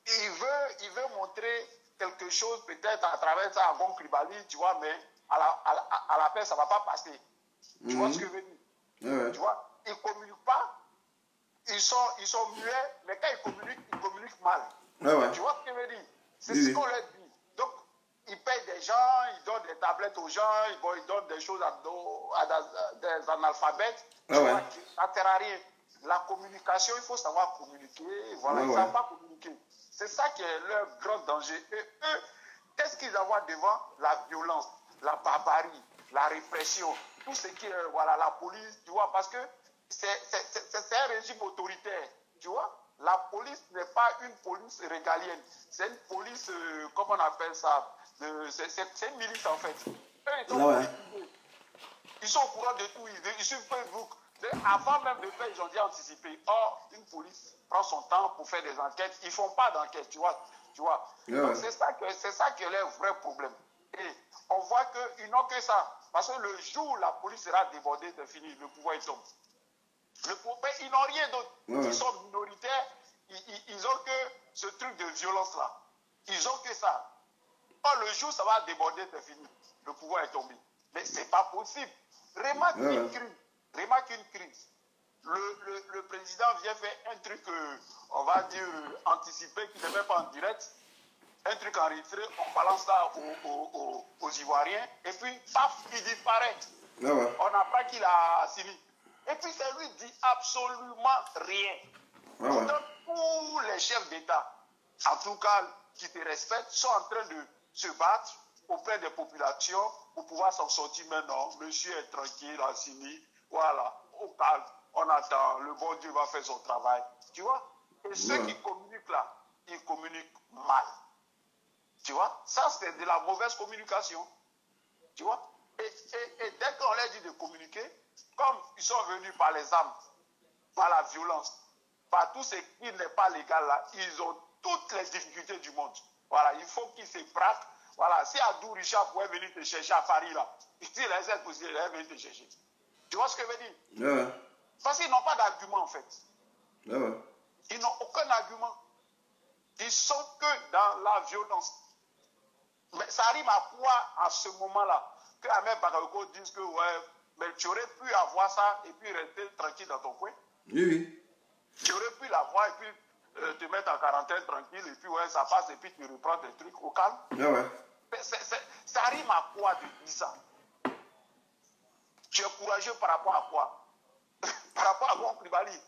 il veut montrer quelque chose peut-être à travers ça à Gon Kribali, tu vois, mais à la fin, ça ne va pas passer. Tu vois ce que je veux dire? Tu vois, ils ne communiquent pas. Ils sont muets, mais quand ils communiquent mal. Tu vois ce que je veux dire? C'est ce qu'on leur dit. Donc, ils payent des gens, ils donnent des tablettes aux gens, ils donnent des choses à des analphabètes. Tu vois, ça ne sert à rien. La communication, il faut savoir communiquer. Voilà, ils ne savent pas communiquer. C'est ça qui est leur grand danger. Et eux, qu'est-ce qu'ils ont devant? La violence, la barbarie, la répression, tout ce qui est, voilà, la police, tu vois, parce que c'est un régime autoritaire, tu vois. La police n'est pas une police régalienne, c'est une police, comment on appelle ça, c'est une milice en fait. Eux, ils sont au courant de tout, ils suivent Facebook. Avant même de faire, ils ont dit anticiper. Or, une police prend son temps pour faire des enquêtes, ils ne font pas d'enquête, tu vois. Donc c'est ça qui est leur vrai problème. Et on voit qu'ils n'ont que ça. Parce que le jour où la police sera débordée, c'est fini, le pouvoir il tombe. Ils n'ont rien d'autre. Ils sont minoritaires, ils ont que ce truc de violence-là. Ils ont que ça. Or, le jour où ça va déborder, c'est fini. Le pouvoir est tombé. Mais ce n'est pas possible. Remarque une crise. Le président vient faire un truc, on va dire, anticipé, qui n'est même pas en direct. Un truc enregistré, on balance ça aux Ivoiriens, et puis, paf, il disparaît. On apprend qu'il a signé. Et puis, ça lui dit absolument rien. Donc, tous les chefs d'État, en tout cas, qui te respectent, sont en train de se battre auprès des populations pour pouvoir s'en sortir maintenant. Monsieur est tranquille, a signé. Voilà, au calme, on attend, le bon Dieu va faire son travail. Tu vois? Et ceux qui communiquent là, ils communiquent mal. Tu vois? Ça, c'est de la mauvaise communication. Tu vois? Et dès qu'on leur dit de communiquer, comme ils sont venus par les armes, par la violence, par tout ce qui n'est pas légal là, ils ont toutes les difficultés du monde. Voilà, il faut qu'ils se braquent. Voilà, si Abdou Richard pouvait venir te chercher à Paris là, il est possible, il va venir te chercher. Tu vois ce que je veux dire? Parce qu'ils n'ont pas d'argument en fait. Ils n'ont aucun argument. Ils sont que dans la violence. Mais ça arrive à quoi à ce moment-là que Ahmed Bakayoko dise que ouais, mais tu aurais pu avoir ça et puis rester tranquille dans ton coin. Tu aurais pu l'avoir et puis te mettre en quarantaine tranquille et puis ouais, ça passe et puis tu reprends tes trucs au calme. Ça arrive à quoi de dire ça? Tu es courageux par rapport à quoi? Par rapport à Gon Kribali.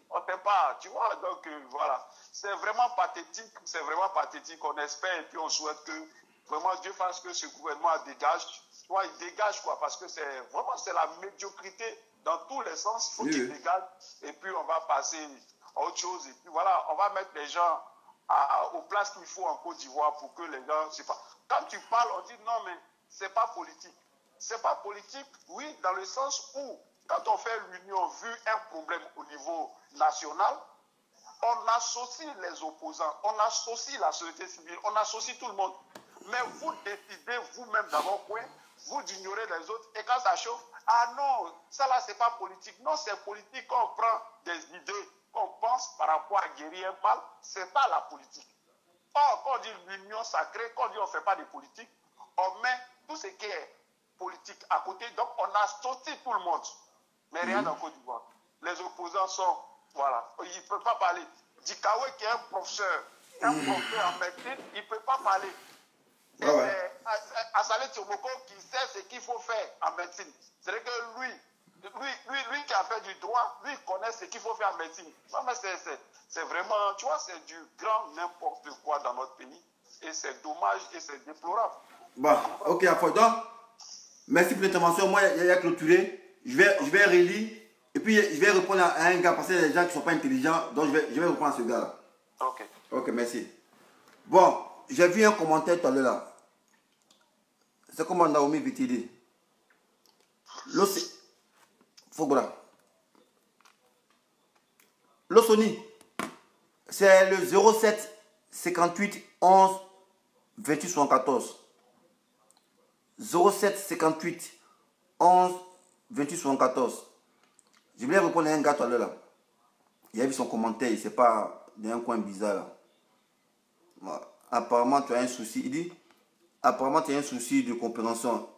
On ne sait pas, tu vois, donc voilà. C'est vraiment pathétique, on espère et puis on souhaite que vraiment Dieu fasse que ce gouvernement dégage. Tu vois, il dégage quoi, parce que c'est la médiocrité dans tous les sens, il faut qu'il dégage et puis on va passer à autre chose et puis voilà, on va mettre les gens aux places qu'il faut en Côte d'Ivoire pour que les gens, je sais pas. Quand tu parles, on dit non mais c'est pas politique. C'est pas politique, oui, dans le sens où quand on fait l'union, vu un problème au niveau national, on associe les opposants, on associe la société civile, on associe tout le monde. Mais vous décidez vous-même dans vos coins, vous ignorez les autres, et quand ça chauffe, ah non, ça là c'est pas politique. Non, c'est politique quand on prend des idées, qu'on pense par rapport à guérir un mal, c'est pas la politique. Or, quand on dit l'union sacrée, quand on dit on ne fait pas de politique, on met tout ce qui est politique à côté, donc on associe tout le monde. Mais rien dans Côte d'Ivoire. Les opposants sont, voilà, il ne peut pas parler. Dikawe qui est un professeur en médecine, il ne peut pas parler. Assalé Tchomoko qui sait ce qu'il faut faire en médecine. C'est-à-dire que lui qui a fait du droit, lui il connaît ce qu'il faut faire en médecine. Non, mais c'est vraiment, tu vois, c'est du grand n'importe quoi dans notre pays. Et c'est dommage et c'est déplorable. Bon, ok, Afoydon. Merci pour l'intervention. Moi, il y a clôturé. Je vais relire. Et puis, je vais répondre à un gars parce que les gens qui ne sont pas intelligents. Donc, je vais répondre à ce gars-là. Ok, merci. Bon, j'ai vu un commentaire tout à l'heure là. C'est comme Naomi Vitidi. Fogora. L'Osoni, C'est le 07 58 11 28 74. 07 58 11 28 74. Je voulais répondre à un gars tout à l'heure là. Il a vu son commentaire, il ne sait pas dans un coin bizarre là. Apparemment tu as un souci. Il dit apparemment tu as un souci de compréhension.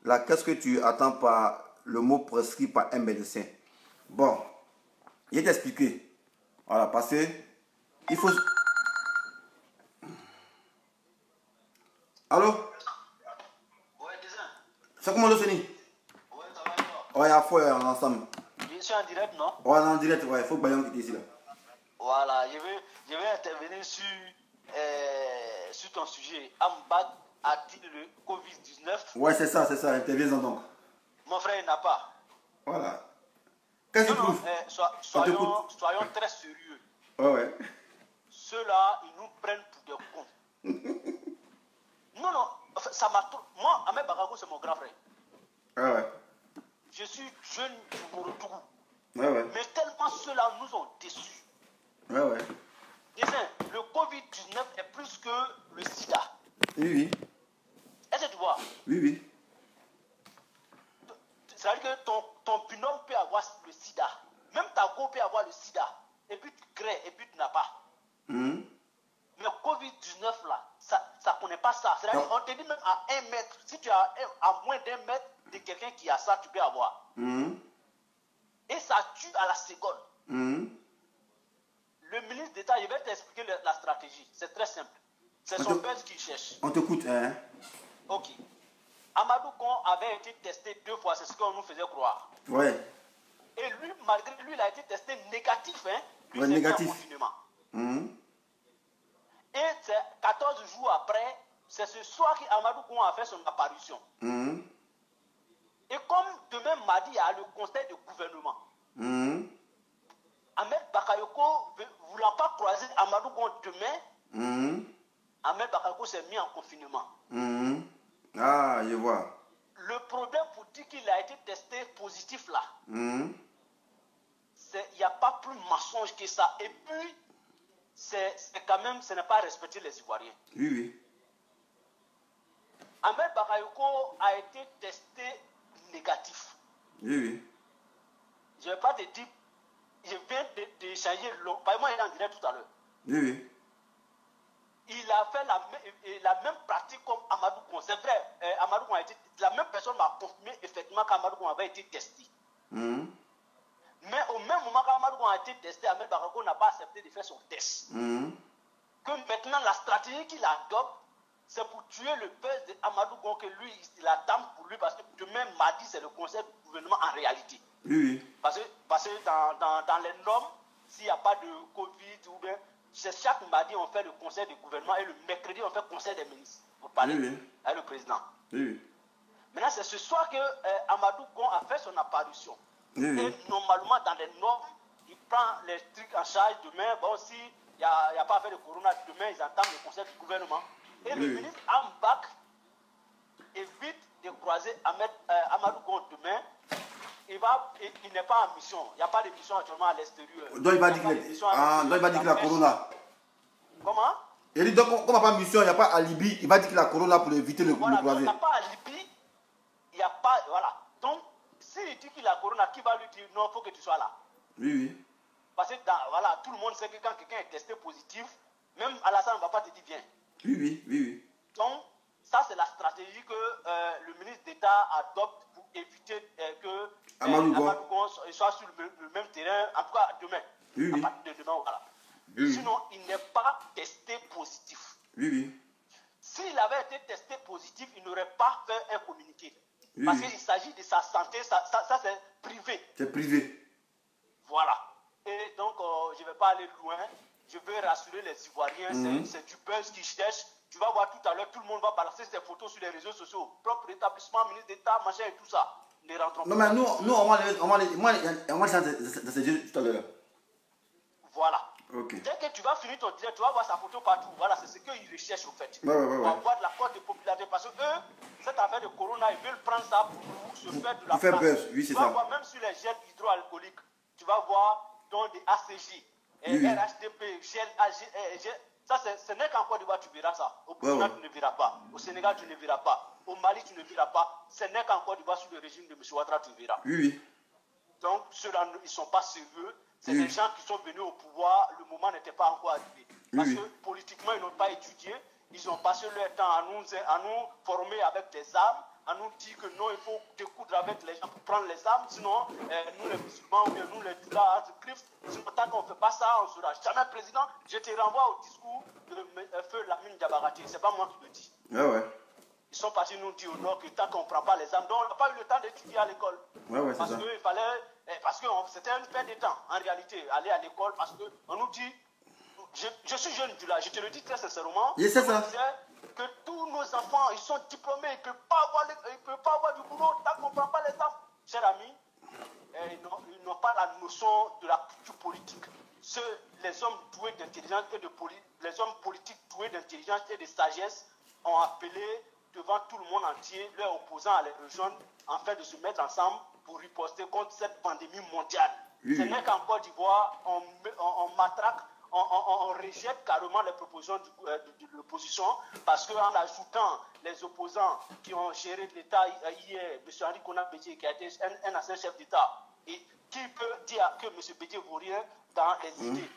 Là, qu'est-ce que tu attends par le mot prescrit par un médecin? Bon, il est expliqué. Voilà, parce que il faut. Allô? Ouais, Désin. C'est comment le Sony? Ouais, ça va et toi? Ouais, à fois ensemble. Je suis en direct, non? Ouais, en direct, ouais, il faut que Bayon quitte ici là. Voilà, je vais intervenir sur ton sujet. Ambak a-t-il le Covid-19? Ouais, c'est ça, interviens-en donc. Mon frère, il n'a pas. Voilà. Qu'est-ce que tu trouves? Soyons très sérieux. Ouais. Ceux-là, ils nous prennent pour des cons. Non, ça m'a trop... Moi, Ahmed Bakago, c'est mon grand frère. Ouais. Je suis jeune du Morotougou. Ouais. Mais tellement ceux-là nous ont déçus. Ouais. Désolé, le Covid-19 est plus que le sida. Oui. Est-ce que tu vois? Oui. C'est-à-dire que ton binôme peut avoir le sida. Même ta go peut avoir le sida. Et puis tu crées, et puis tu n'as pas. Mais Covid-19 là, ça ne connaît pas ça. C'est-à-dire qu'on te dit même à 1 mètre, si tu as à moins d'1 mètre de quelqu'un qui a ça, tu peux avoir. Et ça tue à la seconde. Le ministre d'État, il va t'expliquer la stratégie. C'est très simple. C'est son buzz qu'il cherche. On t'écoute, hein? Ok. Amadou Kon avait été testé 2 fois, c'est ce qu'on nous faisait croire. Ouais. Et lui, malgré lui, il a été testé négatif. Hein? Lui, ouais, négatif. En confinement. Et 14 jours après, c'est ce soir qu'Amadou Kon a fait son apparition. Et comme demain mardi, il y a le conseil de gouvernement. Ahmed Bakayoko, voulant pas croiser Amadou Kon demain, Ahmed Bakayoko s'est mis en confinement. Ah, je vois. Le problème pour dire qu'il a été testé positif là, il n'y a pas plus mensonge que ça. Et puis, c'est quand même, ce n'est pas respecter les Ivoiriens. Oui. Ahmed Bakayoko a été testé négatif. Oui. Je ne vais pas te dire, je viens d'échanger long. Par exemple, il est en direct tout à l'heure. Oui. Il a fait la même pratique comme Amadou Kon. C'est vrai, Amadou Kon a été. La même personne m'a confirmé effectivement qu'Amadou Kon avait été testé. Mais au même moment qu'Amadou Kon a été testé, Ahmed Bakayoko n'a pas accepté de faire son test. Que maintenant, la stratégie qu'il adopte, c'est pour tuer le buzz d'Amadou Kon, que lui, il attend pour lui, parce que demain, mardi, c'est le conseil du gouvernement en réalité. Oui. Parce que dans les normes, s'il n'y a pas de Covid ou bien. C'est chaque mardi, on fait le conseil du gouvernement et le mercredi, on fait le conseil des ministres pour parler avec le président. Oui. Maintenant, c'est ce soir que Amadou Kon a fait son apparition. Oui. Et normalement, dans les normes, il prend les trucs en charge demain. Bon, s'il n'y a pas fait de corona, demain, ils entament le conseil du gouvernement. Et le ministre Ambak évite de croiser Amadou Kon demain. Il n'est pas en mission. Il n'y a pas de mission actuellement à l'extérieur. Donc il va dire que la corona. Comment? Il dit donc comme il n'y a pas de mission, il n'y a pas alibi, il va dire que la corona pour éviter le croiser. Il n'y a pas alibi, il n'y a pas. Voilà. Donc, s'il dit qu'il a corona, qui va lui dire non, il faut que tu sois là? Oui. Parce que voilà, tout le monde sait que quand quelqu'un est testé positif, même Alassane ne va pas te dire viens. Oui. Donc, ça, c'est la stratégie que le ministre d'État adopte pour éviter que Amadou Kon soit sur le même terrain, en tout cas demain. Oui. À partir de demain, voilà. Oui. Sinon, il n'est pas testé positif. Oui. S'il avait été testé positif, il n'aurait pas fait un communiqué. Parce qu'il s'agit de sa santé, ça c'est privé. C'est privé. Voilà. Et donc, je ne vais pas aller loin. Je veux rassurer les Ivoiriens, c'est du buzz qu'ils cherchent. Tu vas voir tout à l'heure, tout le monde va balancer ses photos sur les réseaux sociaux. Propre établissement, ministre d'État, machin et tout ça. Ne rentrons pas. Non, mais nous, on va ça tout à l'heure. Voilà. Okay. Dès que tu vas finir ton direct, tu vas voir sa photo partout. Voilà, c'est ce qu'ils recherchent au fait. Ouais. Pour avoir de la cote de popularité. Parce que eux, cette affaire de corona, ils veulent prendre ça pour se faire de la place. Buzz, oui, c'est ça. Tu vas voir, même sur les gels hydroalcooliques, tu vas voir dans des ACJ. RHDP, ça, ce n'est qu'en Côte d'Ivoire tu verras ça. Au Burkina, tu ne verras pas. Au Sénégal, tu ne verras pas. Au Mali, tu ne verras pas. Ce n'est qu'en Côte d'Ivoire, sous le régime de M. Ouattara, tu verras. Oui. Donc, ceux-là, ils ne sont pas sérieux. C'est des gens qui sont venus au pouvoir. Le moment n'était pas encore arrivé. Parce que politiquement, ils n'ont pas étudié. Ils ont passé leur temps à nous former avec des armes, à nous dire que non, il faut découdre avec les gens pour prendre les armes. Sinon, nous les musulmans, ou bien nous les Dula, sinon, tant qu'on ne fait pas ça, on ne sera jamais président. Je te renvoie au discours de Feu Lamine Diabaté. Ce n'est pas moi qui le dis. Ils sont partis nous dire au nord que tant qu'on ne prend pas les armes, donc on n'a pas eu le temps d'étudier à l'école. Parce que c'était une perte de temps, en réalité, aller à l'école, parce qu'on nous dit, je suis jeune du là, je te le dis très sincèrement, que tous nos enfants, ils sont diplômés, ils ne peuvent pas avoir du boulot tant qu'on ne prend pas les armes. Chers amis, ils n'ont pas la notion de la culture politique. Les hommes doués d'intelligence et les hommes politiques doués d'intelligence et de sagesse ont appelé devant tout le monde entier leurs opposants à les rejoindre afin de se mettre ensemble pour riposter contre cette pandémie mondiale. Ce n'est qu'en Côte d'Ivoire, on matraque, on rejette carrément les propositions de l'opposition parce qu'en ajoutant les opposants qui ont géré l'État hier, M. Henri Konan Bédié, qui a été un ancien chef d'État, et qui peut dire que M. Bédié ne vaut rien dans les idées.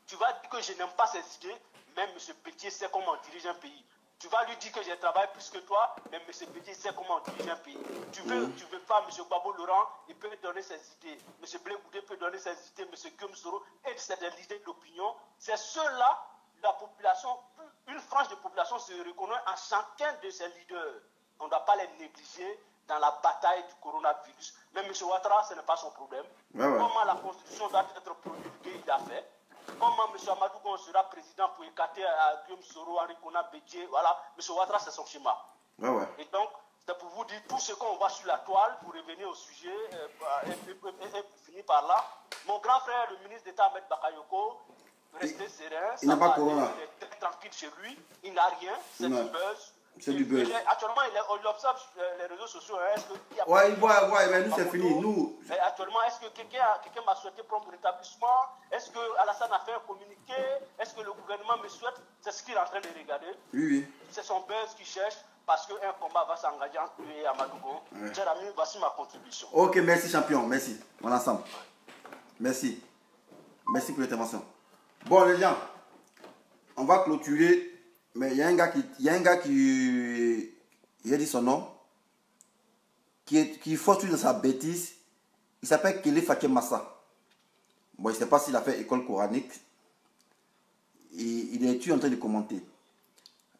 Tu vas dire que je n'aime pas ces idées, mais M. Bédié sait comment diriger un pays. Tu vas lui dire que je travaille plus que toi, mais M. Bédié sait comment diriger un pays. Tu veux pas, M. Babo Laurent, il peut donner ses idées. M. Blé Goudé peut donner ses idées, M. Guillaume Soro, et c'est des idées d'opinion. C'est ceux-là, la population, une frange de population se reconnaît en chacun de ces leaders. On ne doit pas les négliger dans la bataille du coronavirus. Mais M. Ouattara, ce n'est pas son problème. Comment la Constitution doit être promulguée, il a fait. Comment M. Amadou Gon sera président pour écarter à Guillaume Soro, Henri Konan Bédié, voilà, M. Ouattara, c'est son schéma. Et donc, c'est pour vous dire tout ce qu'on voit sur la toile, pour revenir au sujet, et finir par là. Mon grand frère, le ministre d'État Ahmed Bakayoko, restez serein, il n'a pas corona. Il est très tranquille chez lui, il n'a rien, c'est du buzz. C'est du buzz. Actuellement, on observe les réseaux sociaux. Il voit, mais nous, c'est fini. Nous. Actuellement, est-ce que quelqu'un m'a souhaité prendre rétablissement? Est-ce que Alassane a fait un communiqué? Est-ce que le gouvernement me souhaite? C'est ce qu'il est en train de regarder. C'est son buzz qui cherche parce qu'un combat va s'engager entre lui et Amadou Gon. Chers amis, voici ma contribution. Ok, merci champion. Merci. On est ensemble. Merci. Merci pour l'intervention. Bon, les gens, on va clôturer. Mais il y a un gars qui j'ai dit son nom, qui est fort dans sa bêtise. Il s'appelle Kele Fakem Massa. Bon, je ne sais pas s'il a fait école coranique. Et il est en train de commenter.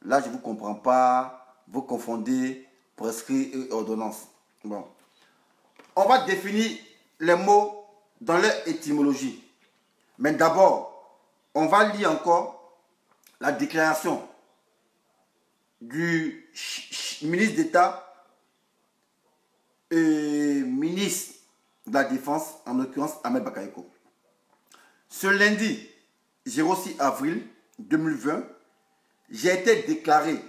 Là, je ne vous comprends pas. Vous confondez prescrit et ordonnance. Bon. On va définir les mots dans leur étymologie. Mais d'abord, on va lire encore la déclaration du ministre d'État et ministre de la Défense, en l'occurrence Ahmed Bakayoko. Ce lundi 06 avril 2020, j'ai été déclaré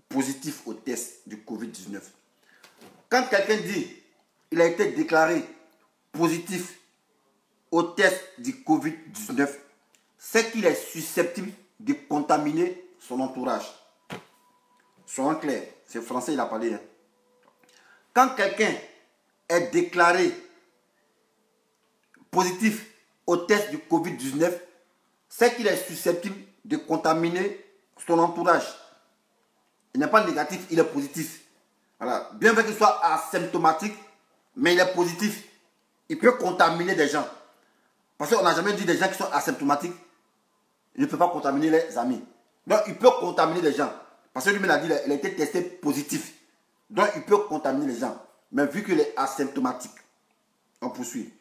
positif au test du Covid-19. Quand quelqu'un dit qu'il a été déclaré positif au test du Covid-19, c'est qu'il est susceptible de contaminer son entourage. Soyons clairs, c'est français, il a parlé. Quand quelqu'un est déclaré positif au test du Covid-19, c'est qu'il est susceptible de contaminer son entourage. Il n'est pas négatif, il est positif. Voilà. Bien vrai qu'il soit asymptomatique, mais il est positif. Il peut contaminer des gens. Parce qu'on n'a jamais dit des gens qui sont asymptomatiques, il ne peut pas contaminer les amis. Donc il peut contaminer des gens. Parce que lui-même a dit qu'il a été testé positif. Donc il peut contaminer les gens. Mais vu qu'il est asymptomatique, on poursuit.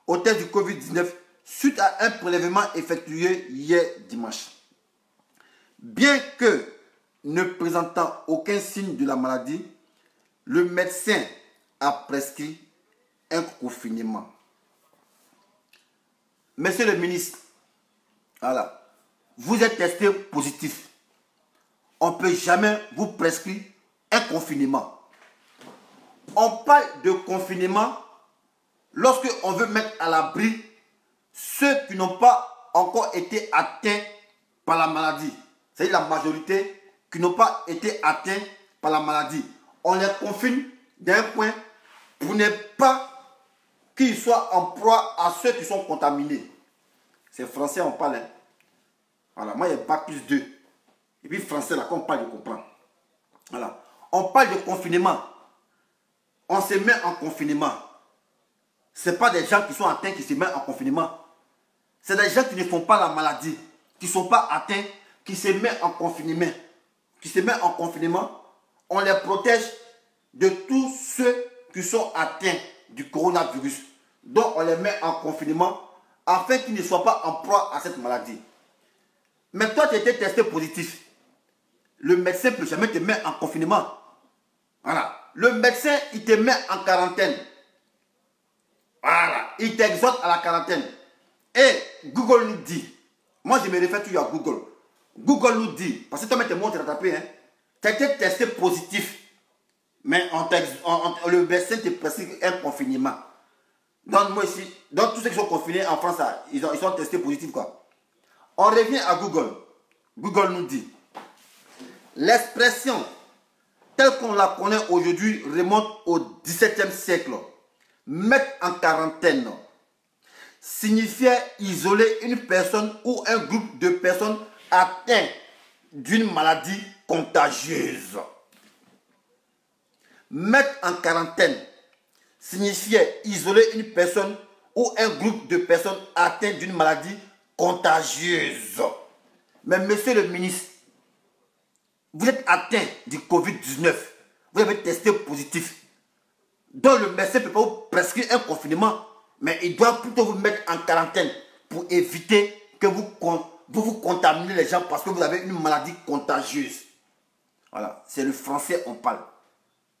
Au test du Covid-19, suite à un prélèvement effectué hier dimanche. Bien que ne présentant aucun signe de la maladie, le médecin a prescrit un confinement. Monsieur le ministre, voilà, vous êtes testé positif. On ne peut jamais vous prescrire un confinement. On parle de confinement lorsque on veut mettre à l'abri ceux qui n'ont pas pas encore été atteints par la maladie. C'est-à-dire la majorité qui n'ont pas été atteints par la maladie. On les confine d'un point pour ne pas qu'ils soient en proie à ceux qui sont contaminés. C'est français, on parle. Hein. Voilà, moi, il y a bac plus 2. Et puis français, là, quand on parle, je comprends. Voilà. On parle de confinement. On se met en confinement. Ce n'est pas des gens qui sont atteints qui se mettent en confinement. C'est des gens qui ne font pas la maladie, qui ne sont pas atteints, qui se mettent en confinement. Qui se mettent en confinement. On les protège de tous ceux qui sont atteints du coronavirus. Donc on les met en confinement afin qu'ils ne soient pas en proie à cette maladie. Mais toi, tu étais testé positif. Le médecin ne peut jamais te mettre en confinement. Voilà. Le médecin, il te met en quarantaine. Voilà. Il t'exhorte à la quarantaine. Et Google nous dit, moi je me réfère toujours à Google. Google nous dit, parce que toi, tu es monté rattrapé, hein, tu as été testé positif. Mais le médecin te prescrit un confinement. Donc, moi ici, donc tous ceux qui sont confinés en France, là, ils sont testés positifs, quoi. On revient à Google. Google nous dit, l'expression telle qu'on la connaît aujourd'hui remonte au XVIIe siècle. Mettre en quarantaine signifiait isoler une personne ou un groupe de personnes atteints d'une maladie contagieuse. Mettre en quarantaine signifiait isoler une personne ou un groupe de personnes atteintes d'une maladie contagieuse. Mais monsieur le ministre, vous êtes atteint du Covid-19, vous avez testé positif. Donc le médecin ne peut pas vous prescrire un confinement, mais il doit plutôt vous mettre en quarantaine pour éviter que vous contaminez les gens parce que vous avez une maladie contagieuse. Voilà, c'est le français on parle.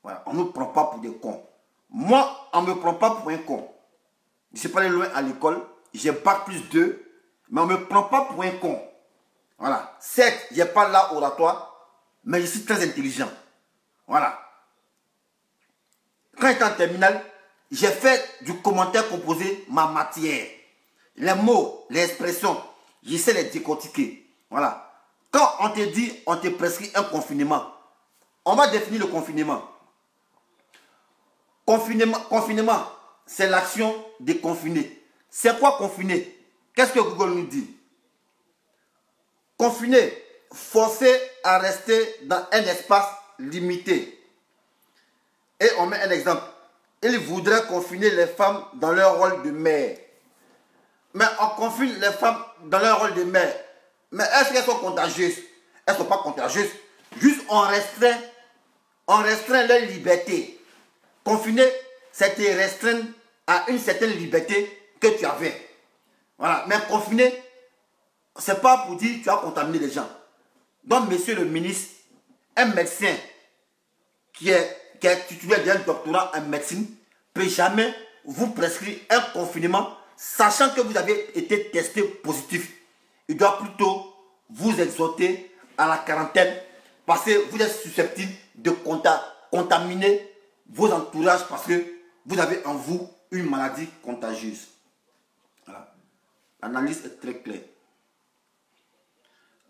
Voilà, on ne me prend pas pour des cons. Moi, on ne me prend pas pour un con. Je ne suis pas allé loin à l'école, j'ai bac plus 2, mais on ne me prend pas pour un con. Voilà, certes, je n'ai pas l'art oratoire, mais je suis très intelligent. Voilà. Quand j'étais en terminale, j'ai fait du commentaire composé ma matière. Les mots, les expressions, j'essaie de les décortiquer. Voilà. Quand on te dit, on te prescrit un confinement, on va définir le confinement. Confinement, c'est l'action de confiner. C'est quoi confiner? Qu'est-ce que Google nous dit? Confiner, forcer à rester dans un espace limité. Et on met un exemple. Il voudrait confiner les femmes dans leur rôle de mère. Mais on confine les femmes dans leur rôle de mère. Mais est-ce qu'elles sont contagieuses? Elles ne sont pas contagieuses. Juste on restreint leur liberté. Confiner, c'est te restreindre à une certaine liberté que tu avais. Voilà. Mais confiner, ce n'est pas pour dire que tu as contaminé les gens. Donc, monsieur le ministre, un médecin qui est titulaire d'un doctorat en médecine ne peut jamais vous prescrire un confinement, sachant que vous avez été testé positif. Il doit plutôt vous exhorter à la quarantaine parce que vous êtes susceptible de contaminer vos entourages parce que vous avez en vous une maladie contagieuse. Voilà. L'analyse est très claire.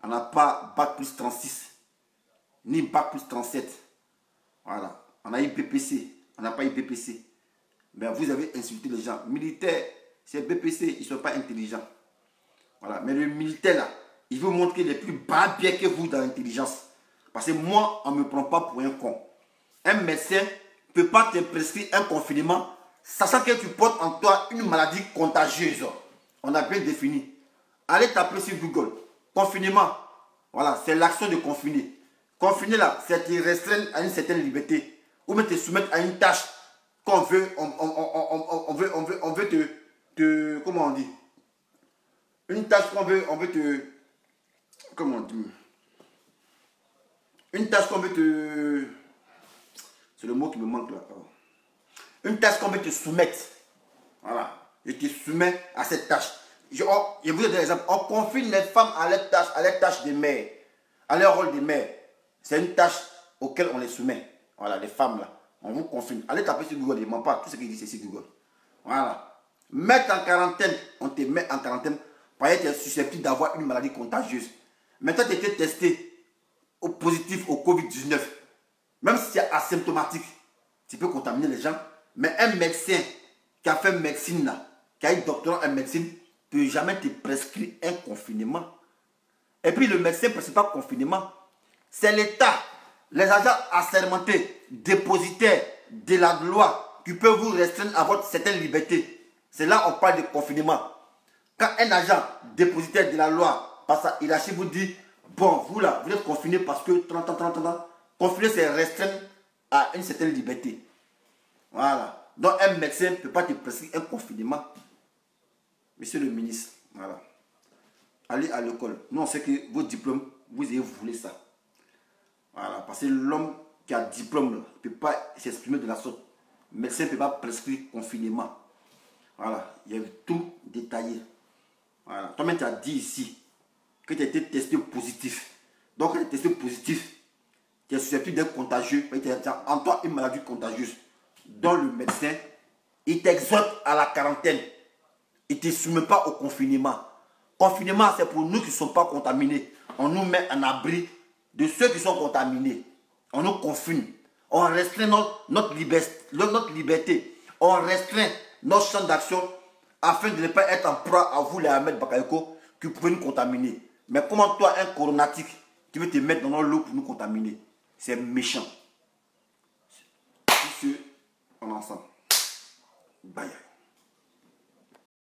On n'a pas bac plus 36, ni bac plus 37. Voilà. On a eu BPC, on n'a pas eu BPC. Mais vous avez insulté les gens. Militaires, c'est BPC, ils ne sont pas intelligents. Voilà. Mais le militaire là, il veut montrer les plus bas biais que vous dans l'intelligence. Parce que moi, on ne me prend pas pour un con. Un médecin ne peut pas te prescrire un confinement, sachant que tu portes en toi une maladie contagieuse. On a bien défini. Allez taper sur Google. Confinement. Voilà, c'est l'action de confiner. Confiner là, c'est te restreindre à une certaine liberté. Ou même te soumettre à une tâche qu'on veut, on veut te, comment on dit? Une tâche qu'on veut, on veut te, comment on dit? Une tâche qu'on veut te, c'est le mot qui me manque là. Une tâche qu'on veut te soumettre. Voilà, je te soumets à cette tâche. Je vous donne un exemple. On confine les femmes à leur tâche de mère, à leur rôle de mère. C'est une tâche auquel on les soumet. Voilà, les femmes là. On vous confine. Allez taper sur Google, il ne ment pas. Tout ce qu'il dit, c'est sur Google. Voilà. Mettre en quarantaine, on te met en quarantaine parce que tu es susceptible d'avoir une maladie contagieuse. Maintenant, tu étais testé au positif au Covid-19. Même si tu es asymptomatique, tu peux contaminer les gens. Mais un médecin qui a fait médecine, là, qui a eu doctorat en médecine, ne peut jamais te prescrire un confinement. Et puis le médecin ne prescrit pas confinement. C'est l'État, les agents assermentés, dépositaires de la loi, qui peuvent vous restreindre à votre certaine liberté. C'est là on parle de confinement. Quand un agent dépositaire de la loi, par sa hiérarchie, vous dit, bon, vous là, vous êtes confiné parce que 30 ans, confiné c'est restreindre à une certaine liberté. Voilà. Donc un médecin ne peut pas te prescrire un confinement. Monsieur le ministre, voilà. Allez à l'école. Nous on sait que vos diplômes, vous avez voulu ça. Voilà. Parce que l'homme qui a diplôme ne peut pas s'exprimer de la sorte. Le médecin ne peut pas prescrire confinement. Voilà. Il y a tout détaillé. Voilà. Toi-même tu as dit ici que tu as été testé positif. Donc quand tu es testé positif, tu es susceptible d'être contagieux. Tu as en toi une maladie contagieuse. Donc le médecin, il t'exhorte à la quarantaine. Il ne te soumet pas au confinement. Confinement, c'est pour nous qui ne sommes pas contaminés. On nous met en abri de ceux qui sont contaminés. On nous confine. On restreint notre liberté. On restreint notre champ d'action afin de ne pas être en proie à vous, les Ahmed Bakayoko, qui pouvez nous contaminer. Mais comment toi, un coronatique, tu veux te mettre dans notre lot pour nous contaminer? C'est méchant. Sur ce, on est ensemble. Bye.